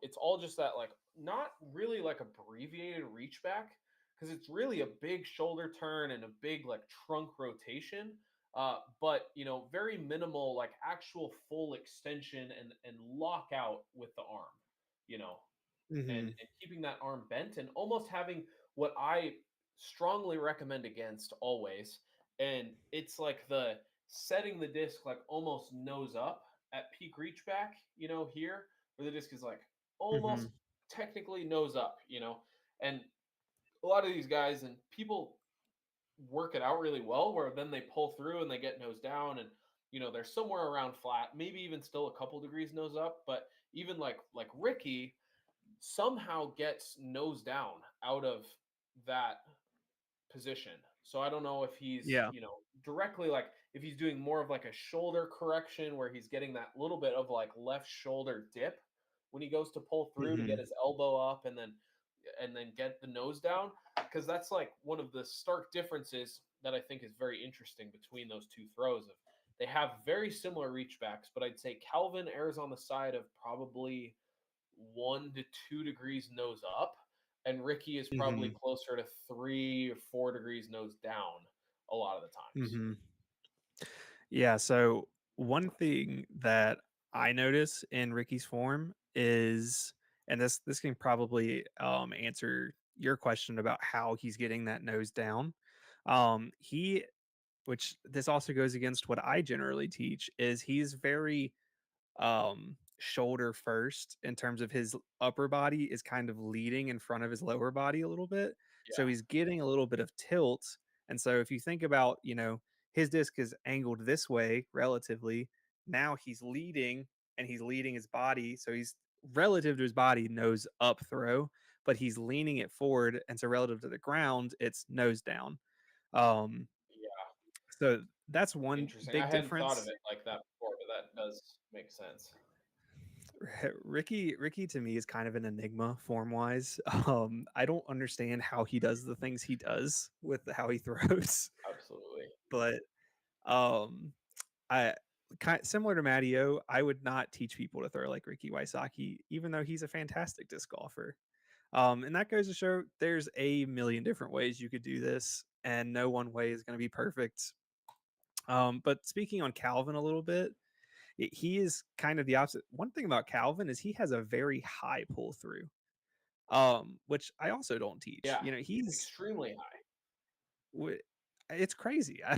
it's all just that like not really like abbreviated reach back because it's really a big shoulder turn and a big like trunk rotation. But very minimal like actual full extension and lockout with the arm. You know, Hmm. and keeping that arm bent and almost having what I strongly recommend against always. And it's like the setting the disc like almost nose up at peak reach back, here where the disc is like almost Hmm. technically nose up, and a lot of these guys and people work it out really well where then they pull through and they get nose down and they're somewhere around flat, maybe even still a couple degrees nose up, but even like Ricky somehow gets nose down out of that position. So I don't know if he's, Yeah. directly like if he's doing more of like a shoulder correction where he's getting that little bit of like left shoulder dip when he goes to pull through to get Hmm. his elbow up and then get the nose down, because that's like one of the stark differences that I think is very interesting between those two throws of they have very similar reach backs, but I'd say Calvin errs on the side of probably 1 to 2 degrees nose up, and Ricky is probably Hmm. closer to 3 or 4 degrees nose down a lot of the times. Hmm. Yeah. So one thing that I notice in Ricky's form is, and this can probably answer your question about how he's getting that nose down. He, which this also goes against what I generally teach, is he's very shoulder first in terms of his upper body is kind of leading in front of his lower body a little bit. So Yeah, he's getting a little bit of tilt. And so if you think about, his disc is angled this way relatively, now he's leading and he's leading his body. So he's relative to his body nose up throw, but he's leaning it forward. And so relative to the ground, it's nose down. Um, yeah, so that's one interesting. I big hadn't thought of difference. it like that before, but that does make sense. Ricky to me is kind of an enigma form wise. I don't understand how he does the things he does with how he throws, Absolutely. but um, I kind similar to Matteo, I would not teach people to throw like Ricky Wysocki, even though he's a fantastic disc golfer. And that goes to show there's a million different ways you could do this, and no one way is going to be perfect. But speaking on Calvin a little bit, he is kind of the opposite. One thing about Calvin is he has a very high pull through, which I also don't teach. Yeah, He's extremely high. w- it's crazy. I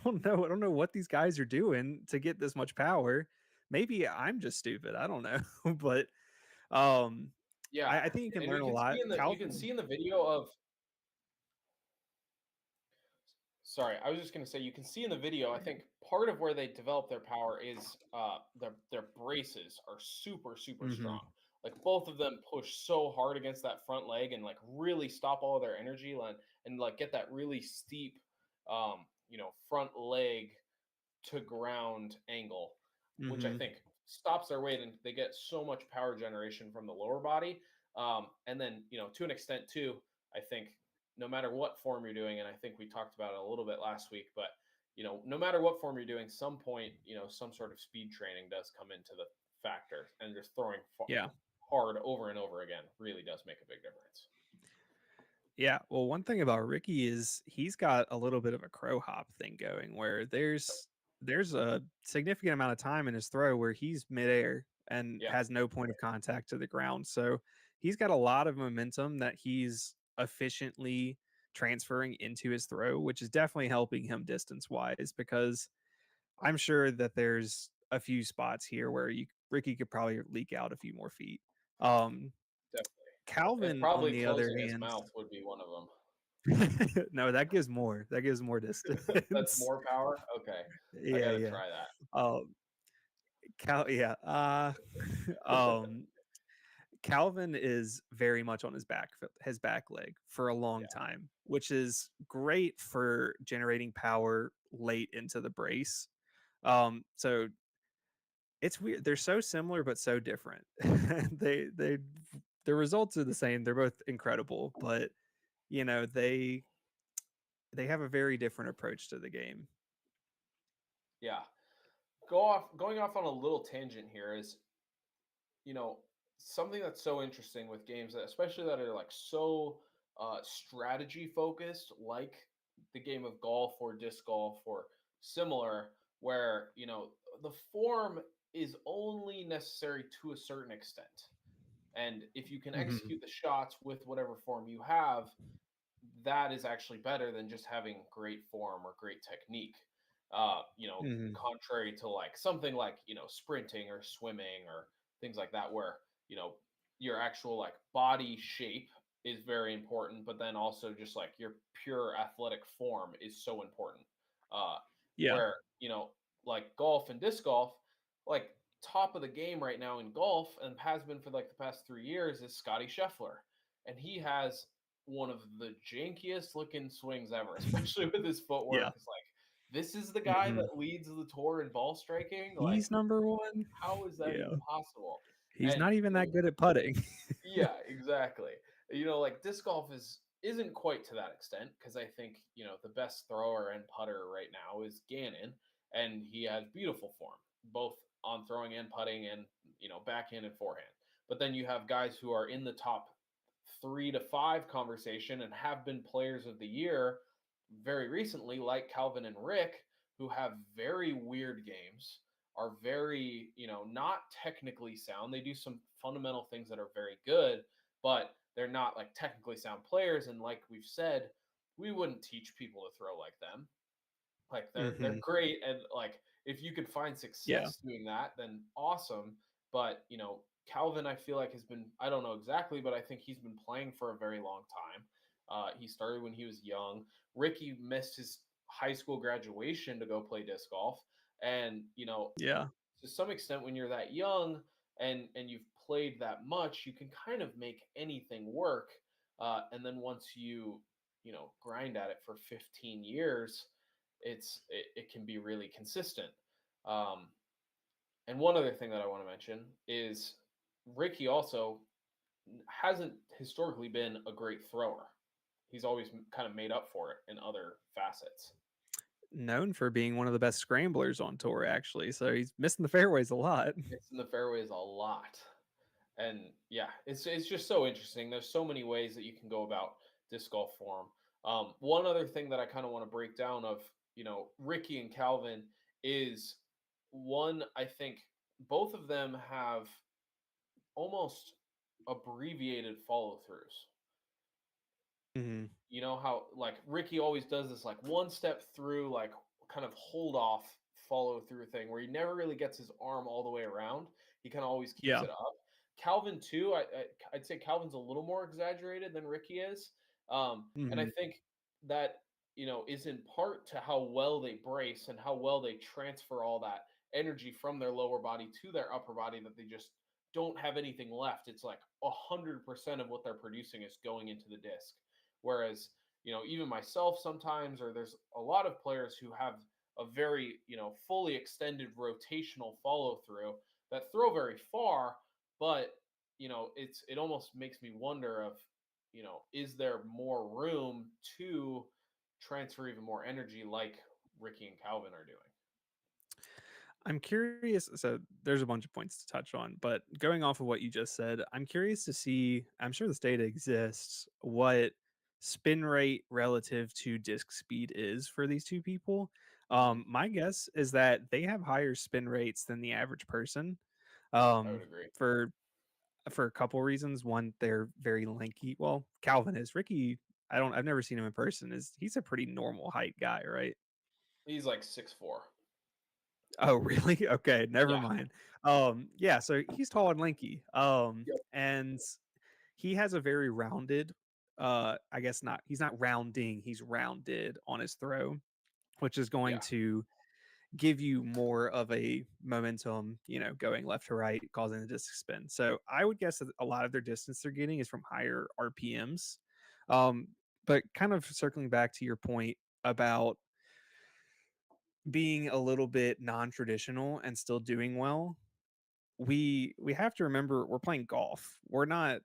don't know. I don't know what these guys are doing to get this much power. Maybe I'm just stupid. I don't know, but um, Yeah, I think you can and learn we a can lot. see in the you can Calvin. see in the video of Sorry, I was just going to say you can see in the video. I think part of where they develop their power is their braces are super super Hmm. strong. Like both of them push so hard against that front leg and like really stop all of their energy and like get that really steep, front leg to ground angle, which I Hmm. think stops their weight and they get so much power generation from the lower body. And then, to an extent too, I think no matter what form you're doing, and I think we talked about it a little bit last week, but no matter what form you're doing, some point, some sort of speed training does come into the factor, and just throwing Yeah. hard over and over again really does make a big difference. Yeah, well, one thing about Ricky is he's got a little bit of a crow hop thing going where there's a significant amount of time in his throw where he's midair and Yeah, has no point of contact to the ground. So he's got a lot of momentum that he's efficiently transferring into his throw, which is definitely helping him distance wise because I'm sure that there's a few spots here where Ricky could probably leak out a few more feet. Um, definitely. And Calvin, on probably the other closing his hand, mouth would be one of them. no, that gives more. That gives more That's distance. more power. Okay, I Yeah, got to yeah. try that. Yeah. Um, Calvin is very much on his back leg for a long Yeah. time, which is great for generating power late into the brace. So it's weird. They're so similar but so different. They the results are the same. They're both incredible, but they have a very different approach to the game. Yeah. Going off on a little tangent here is, you know, something that's so interesting with games that especially that are like so strategy focused, like the game of golf or disc golf or similar, where, the form is only necessary to a certain extent. And if you can Hmm. execute the shots with whatever form you have, that is actually better than just having great form or great technique. Hmm. Contrary to like something like, sprinting or swimming or things like that, where, you know, your actual like body shape is very important, but then also just like your pure athletic form is so important. Uh, Yeah. where, like golf and disc golf, like top of the game right now in golf and has been for like the past 3 years is Scotty Scheffler. And he has one of the jankiest looking swings ever, especially with his Yeah. footwork. It's like, this is the guy Hmm. that leads the tour in ball striking. Like, He's number one. how is that Yeah. even possible? He's And not even that good at putting. yeah, exactly. Like disc golf isn't quite to that extent because I think the best thrower and putter right now is Gannon, and he has beautiful form both on throwing and putting, and backhand and forehand. But then you have guys who are in the top 3 to 5 conversation and have been players of the year very recently, like Calvin and Rick, who have very weird games, are very, not technically sound. They do some fundamental things that are very good, but they're not like technically sound players. And like we've said, we wouldn't teach people to throw like them. Like they're Hmm. great, and like if you could find Yeah. success doing that, then awesome. But Calvin, I feel like has been, I don't know exactly, but I think he's been playing for a very long time. He started when he was young. Ricky missed his high school graduation to go play disc golf, and Yeah. to some extent, when you're that young and you've played that much, you can kind of make anything work. And then once you grind at it for 15 years, it can be really consistent. Um, and one other thing that I want to mention is Ricky also hasn't historically been a great thrower. He's always kind of made up for it in other facets. Known for being one of the best scramblers on tour, actually. So he's missing the fairways a lot. It's in the fairways a lot. And yeah, it's just so interesting. There's so many ways that you can go about disc golf form. One other thing that I kind of want to break down of Ricky and Calvin is one. I think both of them have almost abbreviated follow throughs. Hmm. You know how like Ricky always does this like one step through, like kind of hold off follow through thing where he never really gets his arm all the way around. He kind of always keeps Yeah. it up. Calvin too. I'd say Calvin's a little more exaggerated than Ricky is, and I Hmm. think that is in part to how well they brace and how well they transfer all that energy from their lower body to their upper body, that they just don't have anything left. It's like 100% of what they're producing is going into the disc. Whereas, even myself sometimes, or there's a lot of players who have a very, fully extended rotational follow through that throw very far, but it almost makes me wonder of, is there more room to transfer even more energy like Ricky and Calvin are doing? I'm curious. So there's a bunch of points to touch on, but going off of what you just said, I'm curious to see. I'm sure this data exists. What spin rate relative to disc speed is for these two people? Hmm. My guess is that they have higher spin rates than the average person. I would Um, agree. for for a couple reasons. One, they're very lanky. Well, Calvin is. Ricky, I don't. I've never seen him in person. He's a pretty normal height guy, right? He's like 6'4". Oh, really? Okay, never Yeah. mind. Yeah, so he's tall and lanky. Yep. And he has a very rounded, I guess not, he's not rounding, he's rounded on his throw, which is going Yeah. to give you more of a momentum, going left to right, causing the disc spin. So I would guess that a lot of their distance they're getting is from higher RPMs. Um, but kind of circling back to your point about being a little bit non-traditional and still doing well, we have to remember we're playing golf. We're not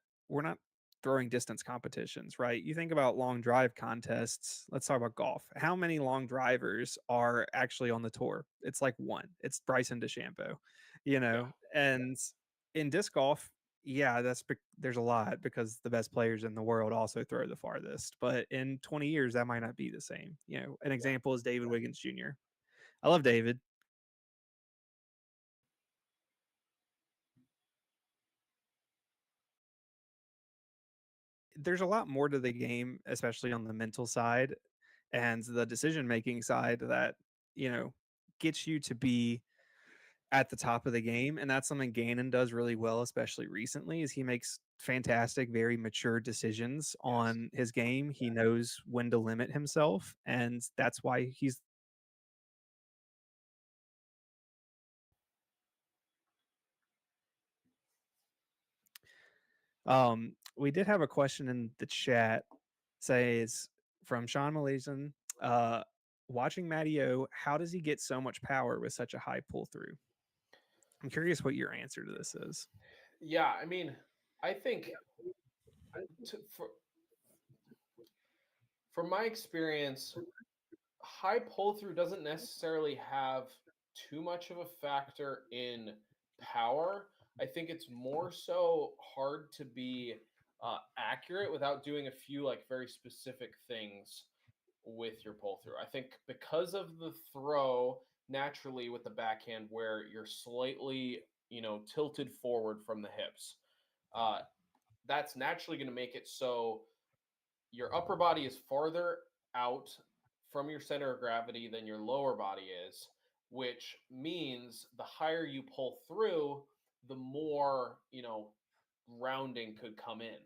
throwing distance competitions, right? You think about long drive contests. Let's talk about golf. How many long drivers are actually on the tour? It's like one. It's Bryson DeChambeau, Yeah. and in disc golf, yeah, there's a lot because the best players in the world also throw the farthest. But in 20 years, that might not be the same. An Yeah. example is David Wiggins Jr. I love David. there's a lot more to the game, especially on the mental side and the decision making side that, you know, gets you to be at the top of the game, and that's something Ganon does really well, especially recently, is he makes fantastic, very mature decisions Yes. on his game. He knows when to limit himself, and that's why he's we did have a question in the chat says from Sean Malayson, uh watching Matteo, how does he get so much power with such a high pull through? I'm curious what your answer to this is. Yeah, I mean, I think to, from my experience, high pull through doesn't necessarily have too much of a factor in power. I think it's more so hard to be accurate without doing a few like very specific things with your pull through. I think because of the throw naturally with the backhand where you're slightly, tilted forward from the hips. Uh, that's naturally going to make it so your upper body is farther out from your center of gravity than your lower body is, which means the higher you pull through, the more, rounding could come in.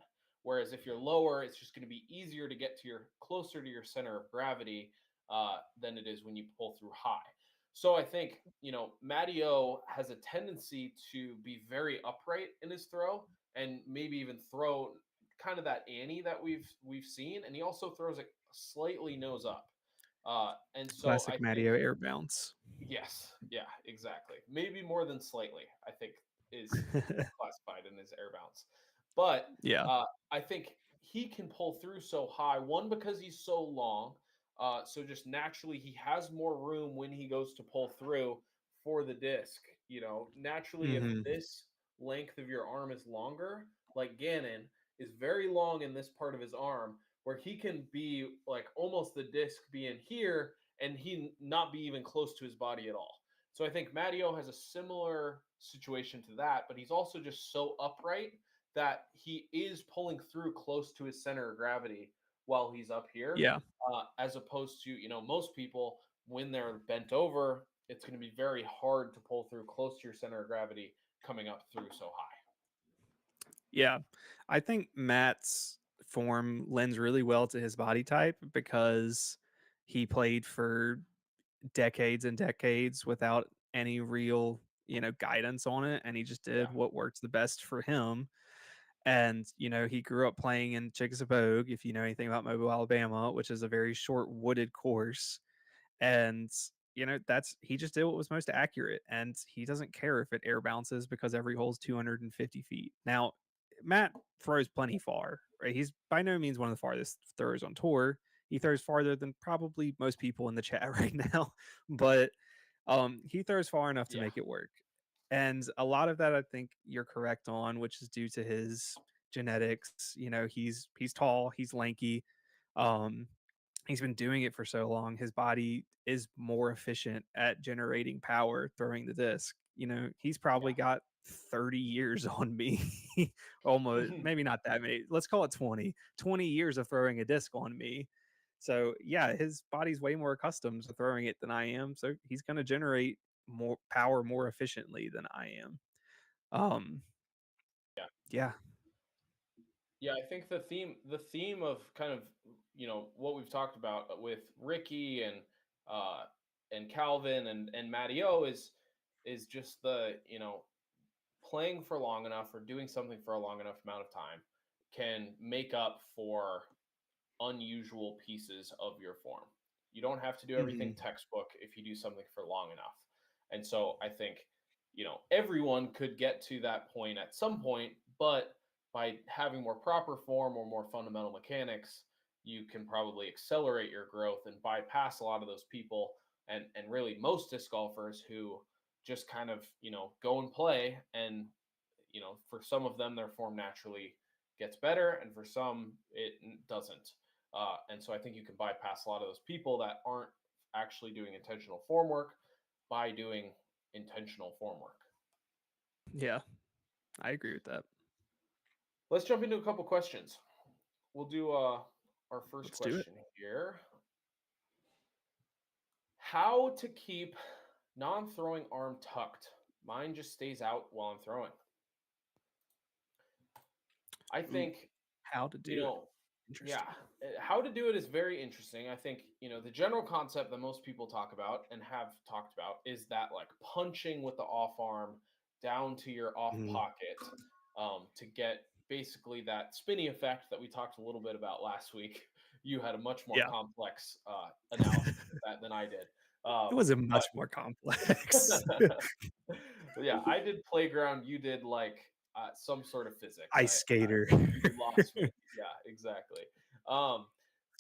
Whereas if you're lower, it's just going to be easier to get to your closer to your center of gravity than it is when you pull through high. So I think, Matteo has a tendency to be very upright in his throw and maybe even throw kind of that Annie that we've seen, and he also throws it slightly nose up. And so I Classic think Matteo air bounce. yes, yeah, exactly. Maybe more than slightly, I think is classified in his air bounce. But Yeah. I think he can pull through so high. One because he's so long, so just naturally he has more room when he goes to pull through for the disc. Naturally, if Hmm. this length of your arm is longer, like Ganon is very long in this part of his arm, where he can be like almost the disc being here and he not be even close to his body at all. So I think Matteo has a similar situation to that, but he's also just so upright that he is pulling through close to his center of gravity while he's up here, Yeah. as opposed to most people when they're bent over, it's going to be very hard to pull through close to your center of gravity coming up through so high. Yeah. I think Matt's form lends really well to his body type because he played for decades and decades without any real, guidance on it. And he just Yeah, did what works the best for him. And, he grew up playing in Chickasapogue, if you know anything about Mobile, Alabama, which is a very short wooded course. And that's he just did what was most accurate, and he doesn't care if it air bounces because every hole's 250 feet. Now Matt throws plenty far, right? He's by no means one of the farthest throwers on tour. He throws farther than probably most people in the chat right now, but he throws far enough to yeah, make it work. And a lot of that I think you're correct on, which is due to his genetics. He's tall, he's lanky. um he's been doing it for so long. His body is more efficient at generating power throwing the disc. He's probably got 30 years on me. Almost, yeah. maybe not that many. Let's call it 20 years of throwing a disc on me. So, yeah, his body's way more accustomed to throwing it than I am. So, he's going to generate more power more efficiently than I am. Um, Yeah. yeah. Yeah, I think the theme of kind of what we've talked about with Ricky uh and Calvin and Matteo is just the playing for long enough or doing something for a long enough amount of time can make up for unusual pieces of your form. You don't have to do everything Hmm. textbook if you do something for long enough. And so I think, everyone could get to that point at some point, but by having more proper form or more fundamental mechanics, you can probably accelerate your growth and bypass a lot of those people and really most disc golfers who just kind of, go and play and for some of them their form naturally gets better and for some it doesn't. And so I think you can bypass a lot of those people that aren't actually doing intentional form work by doing intentional form work. Yeah, I agree with that. Let's jump into a couple questions. we'll do our first Let's do it. question here. How to keep non-throwing arm tucked? Mine just stays out while I'm throwing. I Ooh, think, how to you do it. know, yeah, Interesting. how to do it is very interesting. I think, the general concept that most people talk about and have talked about is that like punching with the off arm down to your off Mhm. pocket to get basically that spinny effect that we talked a little bit about last week. You had a much more Yeah. complex analysis of that than I did. It Um, wasn't but much more complex. yeah, I did playground. You did like some sort of physics. Ice skater. You lost me. Yeah, exactly. Um,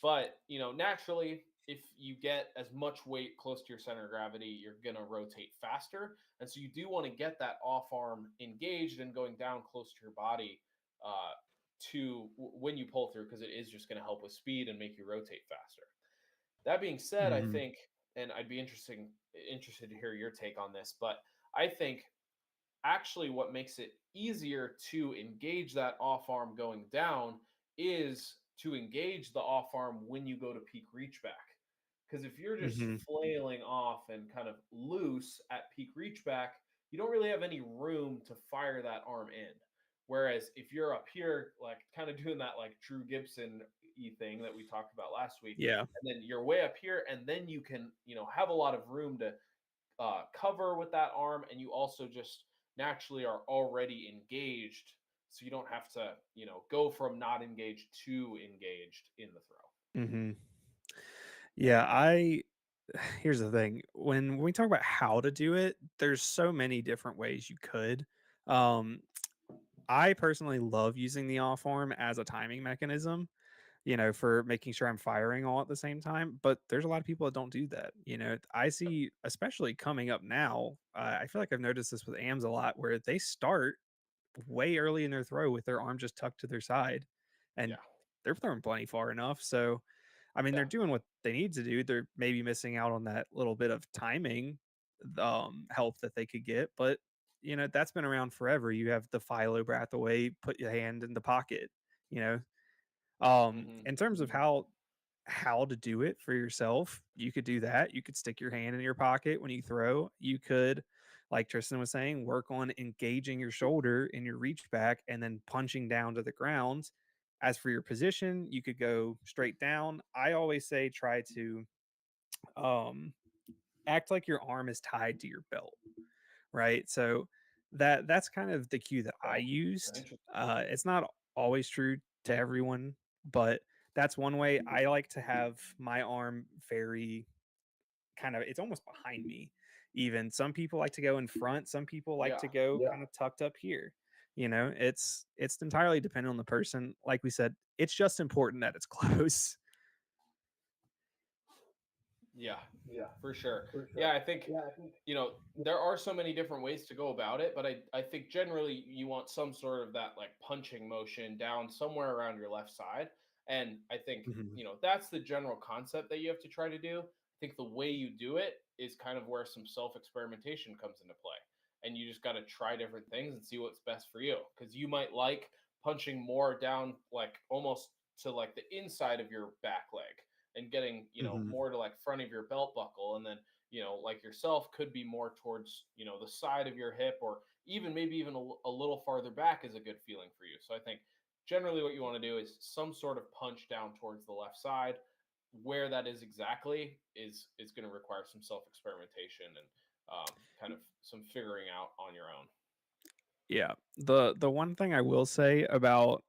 but naturally, if you get as much weight close to your center of gravity, you're gonna rotate faster, and so you do want to get that off arm engaged and going down close to your body uh, when you pull through, because it is just going to help with speed and make you rotate faster. That being said, I Mhm. think, and I'd be interested to hear your take on this, but I think actually what makes it easier to engage that off arm going down is to engage the off arm when you go to peak reach back. Because if you're just Mhm. flailing off and kind of loose at peak reach back, you don't really have any room to fire that arm in. Whereas if you're up here, like kind of doing that like Drew Gibson thing that we talked about last week, Yeah. and then you're way up here, and then you can, have a lot of room to cover with that arm, and you also just naturally are already engaged, so you don't have to go from not engaged to engaged in the throw. Mhm. Yeah, I here's the thing. When we talk about how to do it, there's so many different ways you could. Um, I personally love using the off arm as a timing mechanism, for making sure I'm firing all at the same time. But there's a lot of people that don't do that. I see, especially coming up now, I feel like I've noticed this with AMs a lot where they start way early in their throw with their arm just tucked to their side and Yeah, they're throwing plenty far enough. So, I mean, yeah. they're doing what they need to do. They're maybe missing out on that little bit of timing help that they could get, but that's been around forever. You have the Philo Brathaway, put your hand in the pocket. You know, Hmm. in terms of how to do it for yourself, you could do that. You could stick your hand in your pocket when you throw. You could, like Tristan was saying, work on engaging your shoulder in your reach back and then punching down to the ground. As for your position, you could go straight down. I always say try to um, act like your arm is tied to your belt, right? So that's kind of the cue that I Okay. used. Interesting. It's not always true to everyone, but that's one way. I like to have my arm very kind of, it's almost behind me. Even some people like to go in front, some people like Yeah. to go kind of tucked up here. It's entirely dependent on the person. Like we said, it's just important that it's close. Yeah, for sure. Yeah, I think you know there are so many different ways to go about it, but I think generally you want some sort of that like punching motion down somewhere around your left side, and I think Mhm. that's the general concept that you have to try to do. I think the way you do it is kind of where some self experimentation comes into play, and you just got to try different things and see what's best for you, because you might like punching more down like almost to like the inside of your back leg and getting Mhm. more to like front of your belt buckle, and then like yourself could be more towards the side of your hip, or even maybe even a little farther back is a good feeling for you. So I think generally what you want to do is some sort of punch down towards the left side. Where that is exactly is going to require some self experimentation and kind of some figuring out on your own. Yeah. The one thing I will say about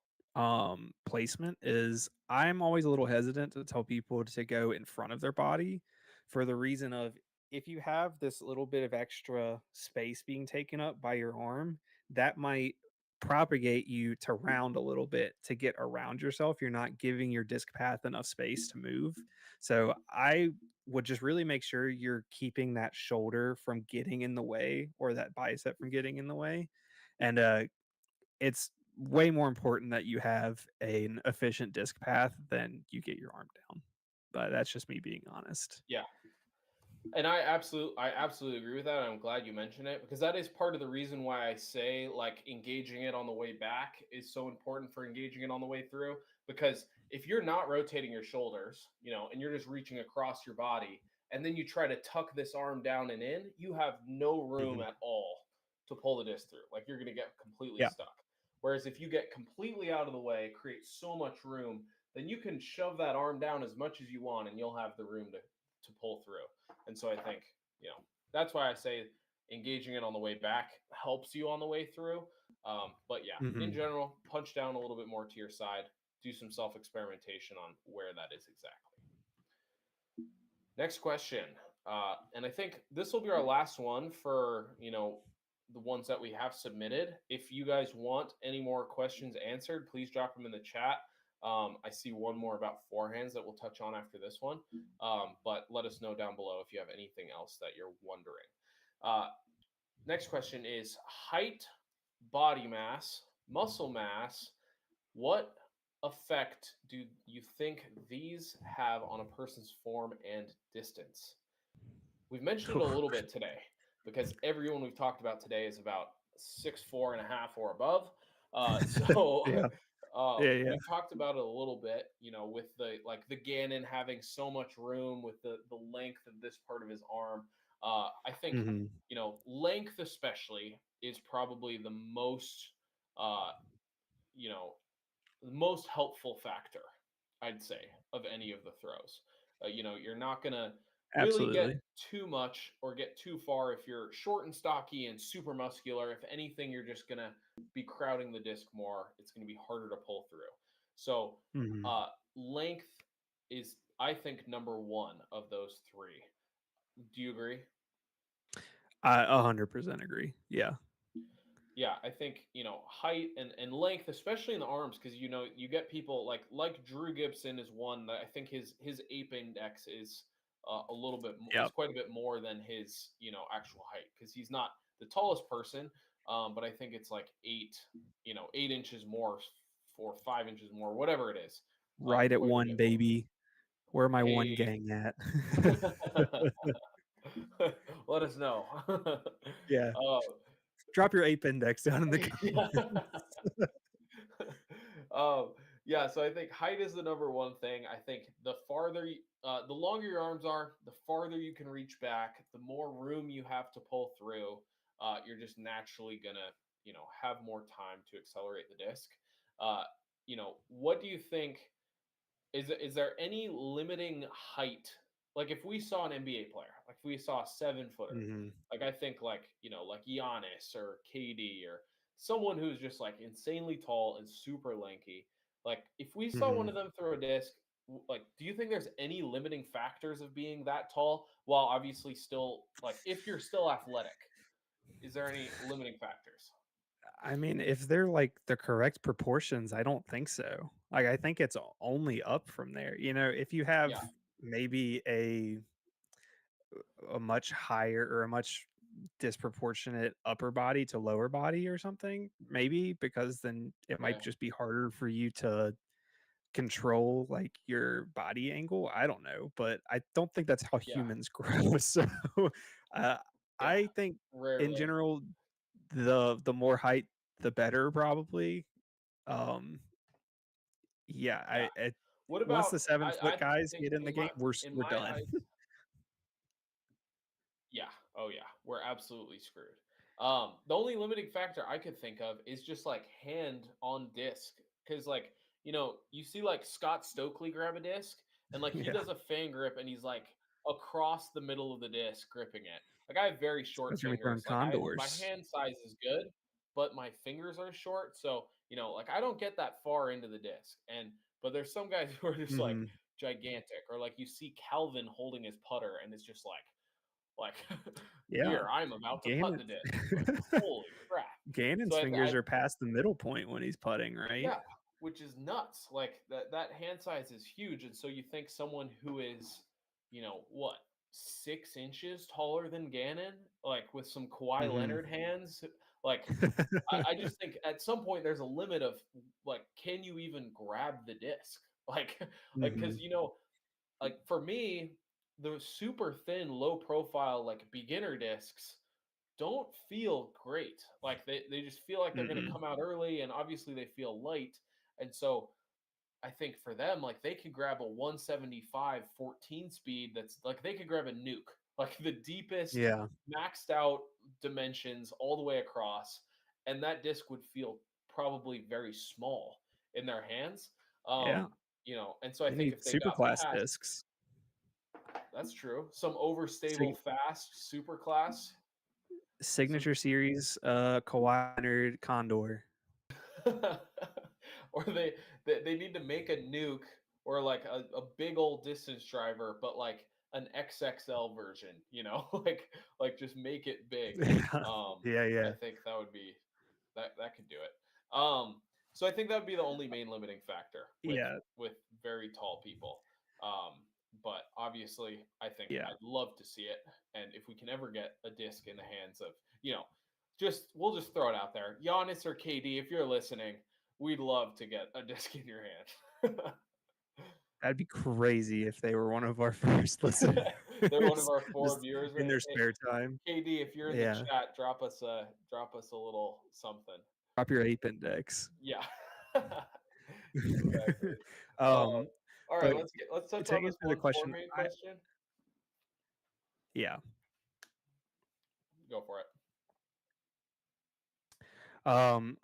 placement is I'm always a little hesitant to tell people to go in front of their body for the reason of if you have this little bit of extra space being taken up by your arm, that might propagate you to round a little bit to get around yourself. You're not giving your disc path enough space to move. So I would just really make sure you're keeping that shoulder from getting in the way or that bicep from getting in the way, and it's way more important that you have an efficient disc path than you get your arm down. But that's just me being honest. Yeah, And I absolutely agree with that. I'm glad you mentioned it because that is part of the reason why I say like engaging it on the way back is so important for engaging it on the way through. Because if you're not rotating your shoulders, and you're just reaching across your body, and then you try to tuck this arm down and in, you have no room Mhm. at all to pull the disc through. Like you're going to get completely Yeah. stuck. Whereas if you get completely out of the way, create so much room, then you can shove that arm down as much as you want, and you'll have the room to pull through. And so I think, that's why I say engaging it on the way back helps you on the way through. But yeah, in Mhm. general, punch down a little bit more to your side, do some self experimentation on where that is exactly. Next question. And I think this will be our last one for, the ones that we have submitted. If you guys want any more questions answered, please drop them in the chat. I see one more about forehands that we'll touch on after this one. But let us know down below if you have anything else that you're wondering. Uh, Next question is height, body mass, muscle mass. What effect do you think these have on a person's form and distance? We've mentioned it a little bit today because everyone we've talked about today is about 6'4.5" or above. So Yeah. Yeah, yeah. we've talked about it a little bit, with the Gannon having so much room with the length of this part of his arm. I think Mhm. length especially is probably uh, you know the most helpful factor, I'd say, of any of the throws. You're not going to really get Absolutely. too much or get too far if you're short and stocky and super muscular. If anything, you're just going to be crowding the disc more. It's going to be harder to pull through. So, Mhm. length is, I think, number one of those three. Do you agree? I 100% agree. Yeah. Yeah, I think, height and length, especially in the arms, because you get people like Drew Gibson is one that I think his ape index is a little bit is Yep. quite a bit more than his actual height because he's not the tallest person, but I think it's like 8 inches more, 4 or 5 inches more, whatever it is, Right at quite a one, bit more. baby. Where my one Hey, gang at? let us know. Yeah. uh, Drop your ape index down in the yeah. comments. um, yeah, so I think height is the number one thing. I think the longer your arms are, the farther you can reach back, the more room you have to pull through. You're just naturally gonna, have more time to accelerate the disc. Uh, what do you think? Is there any limiting height? Like if we saw an NBA player, like if we saw a 7 footer, Mhm. like I think like Giannis or KD or someone who's just like insanely tall and super lanky. Like if we saw one Mhm. of them throw a disc, like do you think there's any limiting factors of being that tall while obviously still like if you're still athletic, is there any limiting factors? I mean, if they're, like, the correct proportions, I don't think so. Like, I think it's only up from there, if you Yeah, have maybe a much higher or a much disproportionate upper body to lower body or something, maybe, because then it might okay. just be harder for you to control, like, your body angle, I don't know, but I don't think that's how Yeah. humans grow, so, uh, Yeah. I think in Rarely. general, the more height, the better probably, um, yeah, Yeah. What once the about I 7-foot guys think get in the game, in we're my done. eyes, yeah. Oh yeah. We're absolutely screwed. The only limiting factor I could think of is just like hand on disc. Cause like, you see like Scott Stokely grab a disc and like he Yeah, does a fan grip and he's like across the middle of the disc gripping it. Like I have very short especially when you're on fingers. Like my condors. hand size is good, but my fingers are short. So, like I don't get that far into the disc. But there's some guys who are just like Mhm. gigantic, or like you see Calvin holding his putter and it's just like Yeah, here I'm about to putt Gannon the disc. Like holy crap! So Gannon's fingers are past the middle point when he's putting, right? yeah, which is nuts. Like that hand size is huge, and so you think someone who is, what 6 inches taller than Gannon, like with some Kawhi Mhm. Leonard hands, like I just think at some point there's a limit of like, can you even grab the disc? Like, because Mhm. like for me. the super thin, low profile, like beginner discs don't feel great. Like they just feel like they're going to Mm-mm. come out early, and obviously they feel light. And so I think for them, like they could grab a 175 14 speed that's like they could grab a nuke, like the deepest, Yeah. maxed out dimensions all the way across, and that disc would feel probably very small in their hands. Yeah. And so I You think need if they super got class past, discs. that's true. Some overstable, Sig- fast, super class. Some Signature series, Kawhi Leonard Condor. or they need to make a nuke or like a big old distance driver, but like an XXL version, like just make it big. Yeah, I yeah, think that would be that could do it. So I think that would be the only main limiting factor with yeah, very tall people. Um, but obviously, I think yeah. I'd love to see it, and if we can ever get a disc in the hands of, just we'll just throw it out there, Giannis or KD, if you're listening, we'd love to get a disc in your hand. That'd be crazy if they were one of our first listeners, They're one of our four just viewers. in Right? their Hey, spare time. KD, if you're in the Yeah, chat, drop us a little something. drop your ape index. Yeah. Exactly. um, All right, but let's touch to on this answer the one question, forehand question. yeah. Go for it. Um,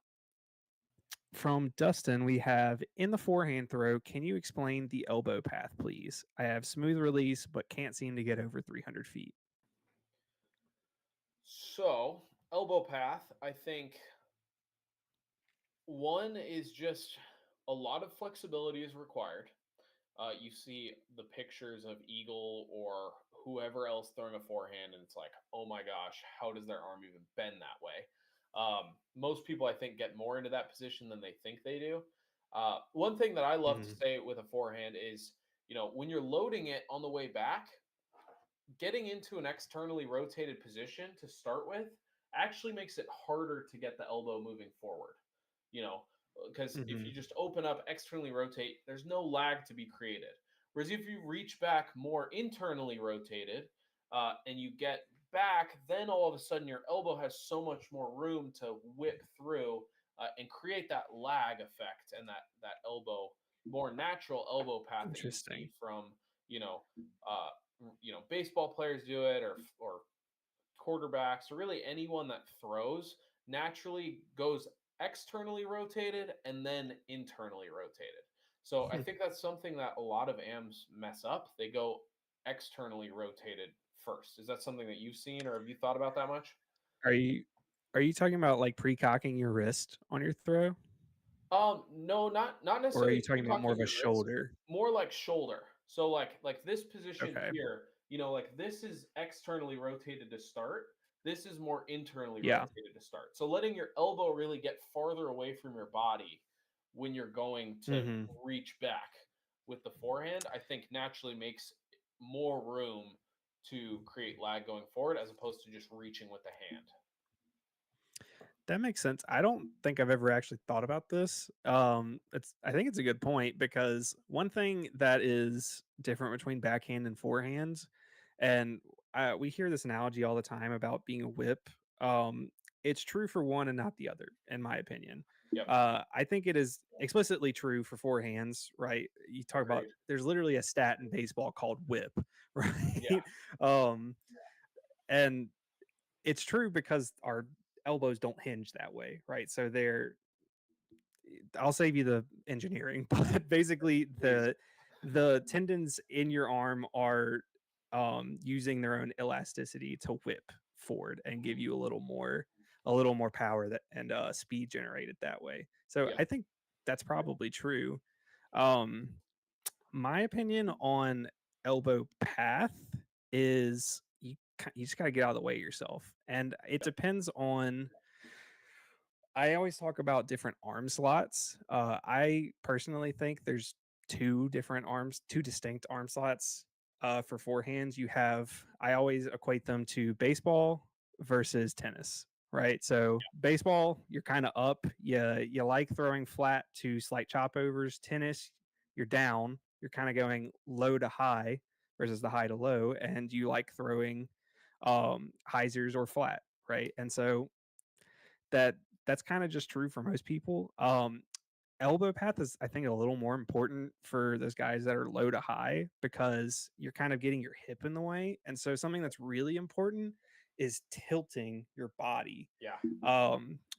from Dustin, we have in the forehand throw. Can you explain the elbow path, please? I have smooth release, but can't seem to get over 300 feet. So, elbow path, I think one is just a lot of flexibility is required. You see the pictures of Eagle or whoever else throwing a forehand, and it's like, oh my gosh, how does their arm even bend that way? Most people, I think, get more into that position than they think they do. One thing that I love to Mhm. say with a forehand is, when you're loading it on the way back, getting into an externally rotated position to start with actually makes it harder to get the elbow moving forward. You know, because if you Mhm. just open up, externally rotate, there's no lag to be created. Whereas if you reach back more internally rotated and you get back, then all of a sudden your elbow has so much more room to whip through and create that lag effect and that elbow, more natural elbow path that you see Interesting. from you know uh, baseball players do it, or quarterbacks, or really anyone that throws naturally goes externally rotated and then internally rotated. So I think that's something that a lot of AMs mess up. They go externally rotated first. Is that something that you've seen or have you thought about that much? Are you are you talking about like pre-cocking your wrist on your throw, No, not or are necessarily you talking about more pre-cocking of a your wrist, shoulder? more like shoulder. So like this position Okay. here, like this is externally rotated to start. This is more internally Yeah. rotated to start. So letting your elbow really get farther away from your body when you're going to Mhm. reach back with the forehand, I think naturally makes more room to create lag going forward as opposed to just reaching with the hand. That makes sense. I don't think I've ever actually thought about this. It's I think it's a good point because one thing that is different between backhand and forehand, and we hear this analogy all the time about being a whip. Um, it's true for one and not the other, in my opinion. Yep, I think it is explicitly true for forehands, right? You talk about agreed. there's literally a stat in baseball called whip, Yeah, right? um, and it's true because our elbows don't hinge that way, right? So I'll save you the engineering, but basically please. the tendons in your arm are using their own elasticity to whip forward and give you a little more power that and speed generated that way. So Yep. I think that's probably true. Um, my opinion on elbow path is you just got to get out of the way yourself, and it depends on. I always talk about different arm slots. I personally think there's two distinct arm slots for forehands. You have, I always equate them to baseball versus tennis, right? So baseball, you're kind of up. You like throwing flat to slight chop overs. Tennis, you're down. You're kind of going low to high. versus the high to low, and you like throwing hyzers or flat, right? And so that that's kind of just true for most people. Elbow path is, I think, a little more important for those guys that are low to high because you're kind of getting your hip in the way. And so something that's really important is tilting your body, Yeah.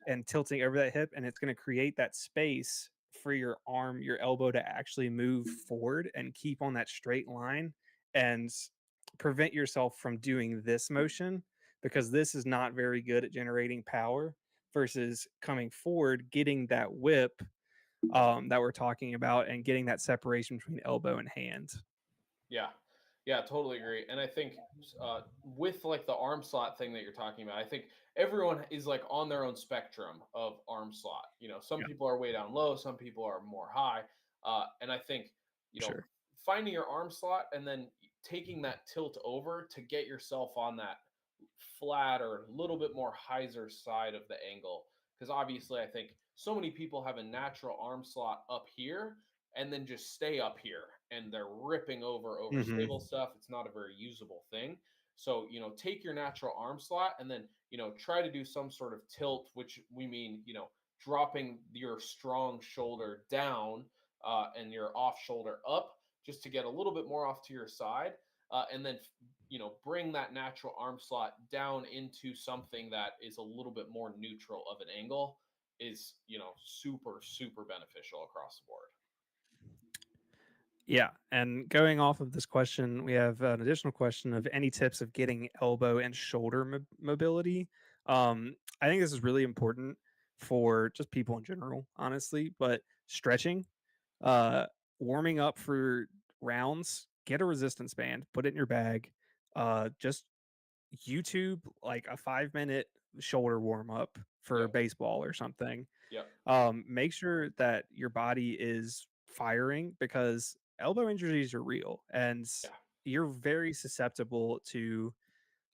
and tilting over that hip, and it's going to create that space for your arm, your elbow to actually move forward and keep on that straight line and prevent yourself from doing this motion because this is not very good at generating power versus coming forward, getting that whip that we're talking about and getting that separation between elbow and hand. Yeah. Yeah, totally agree. And I think with like the arm slot thing that you're talking about, I think everyone is like on their own spectrum of arm slot. Some Yeah, people are way down low, some people are more high. And I think, sure. finding your arm slot and then taking that tilt over to get yourself on that flat or a little bit more hyzer side of the angle. Because obviously, I think so many people have a natural arm slot up here and then just stay up here and they're ripping over Hmm. stable stuff. It's not a very usable thing. So, take your natural arm slot and then, try to do some sort of tilt, which we mean, dropping your strong shoulder down and your off shoulder up just to get a little bit more off to your side. And then, bring that natural arm slot down into something that is a little bit more neutral of an angle is, super, super beneficial across the board. Yeah, and going off of this question, we have an additional question of any tips of getting elbow and shoulder mobility. I think this is really important for just people in general, honestly, but stretching, uh, warming up for rounds, get a resistance band, put it in your bag, just YouTube like a 5 minute shoulder warm up for Yep. baseball or something. Yep. Make sure that your body is firing because elbow injuries are real and Yeah. you're very susceptible to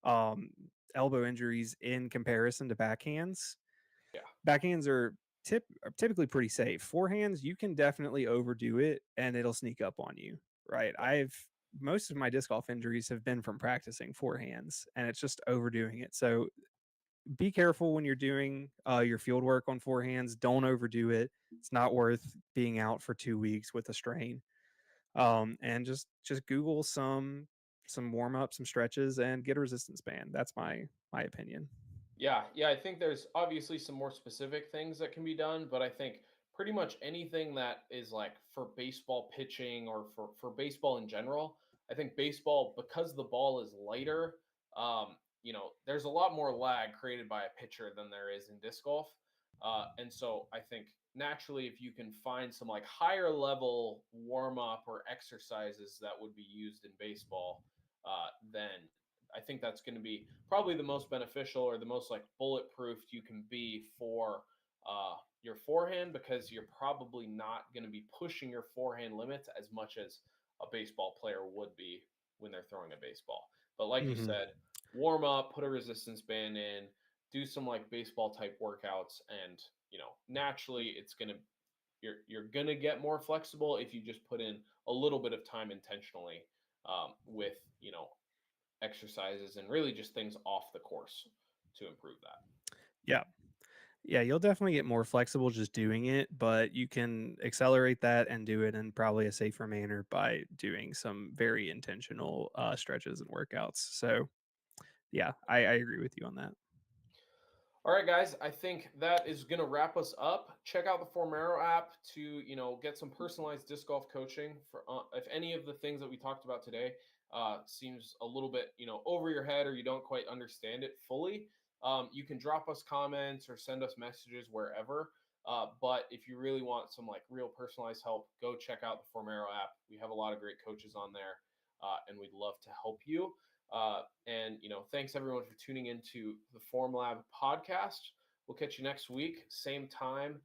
um, elbow injuries in comparison to backhands. Yeah. Backhands are typically pretty safe. Forehands, you can definitely overdo it and it'll sneak up on you, right? Yeah. Most of my disc golf injuries have been from practicing forehands and it's just overdoing it. So be careful when you're doing your field work on forehands. Don't overdo it. It's not worth being out for 2 weeks with a strain. And just Google some warm up, some stretches, and get a resistance band. That's my opinion. Yeah, yeah, I think there's obviously some more specific things that can be done, but I think pretty much anything that is like for baseball pitching or for baseball in general, I think baseball because the ball is lighter, there's a lot more lag created by a pitcher than there is in disc golf, and so I think naturally if you can find some like higher level warm up or exercises that would be used in baseball, then I think that's going to be probably the most beneficial or the most like bulletproof you can be for your forehand because you're probably not going to be pushing your forehand limits as much as a baseball player would be when they're throwing a baseball. But like you Hmm. said, warm up, put a resistance band in, do some like baseball type workouts, and naturally it's gonna you're gonna get more flexible if you just put in a little bit of time intentionally with exercises and really just things off the course to improve that. Yeah. Yeah, you'll definitely get more flexible just doing it, but you can accelerate that and do it in probably a safer manner by doing some very intentional stretches and workouts. So, yeah, I agree with you on that. All right, guys, I think that is going to wrap us up. Check out the Formero app to, get some personalized disc golf coaching for if any of the things that we talked about today seems a little bit, over your head or you don't quite understand it fully. You can drop us comments or send us messages wherever. But if you really want some like real personalized help, go check out the Formero app. We have a lot of great coaches on there, and we'd love to help you. And thanks everyone for tuning into the Form Lab podcast. We'll catch you next week, same time,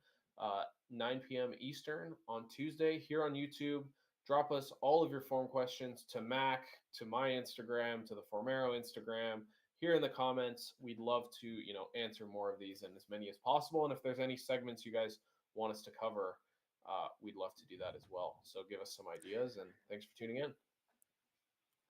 9 p.m. Eastern on Tuesday here on YouTube. Drop us all of your form questions to Mac, to my Instagram, to the Formero Instagram. Here in the comments, we'd love to answer more of these and as many as possible. And if there's any segments you guys want us to cover, we'd love to do that as well. So give us some ideas and thanks for tuning in.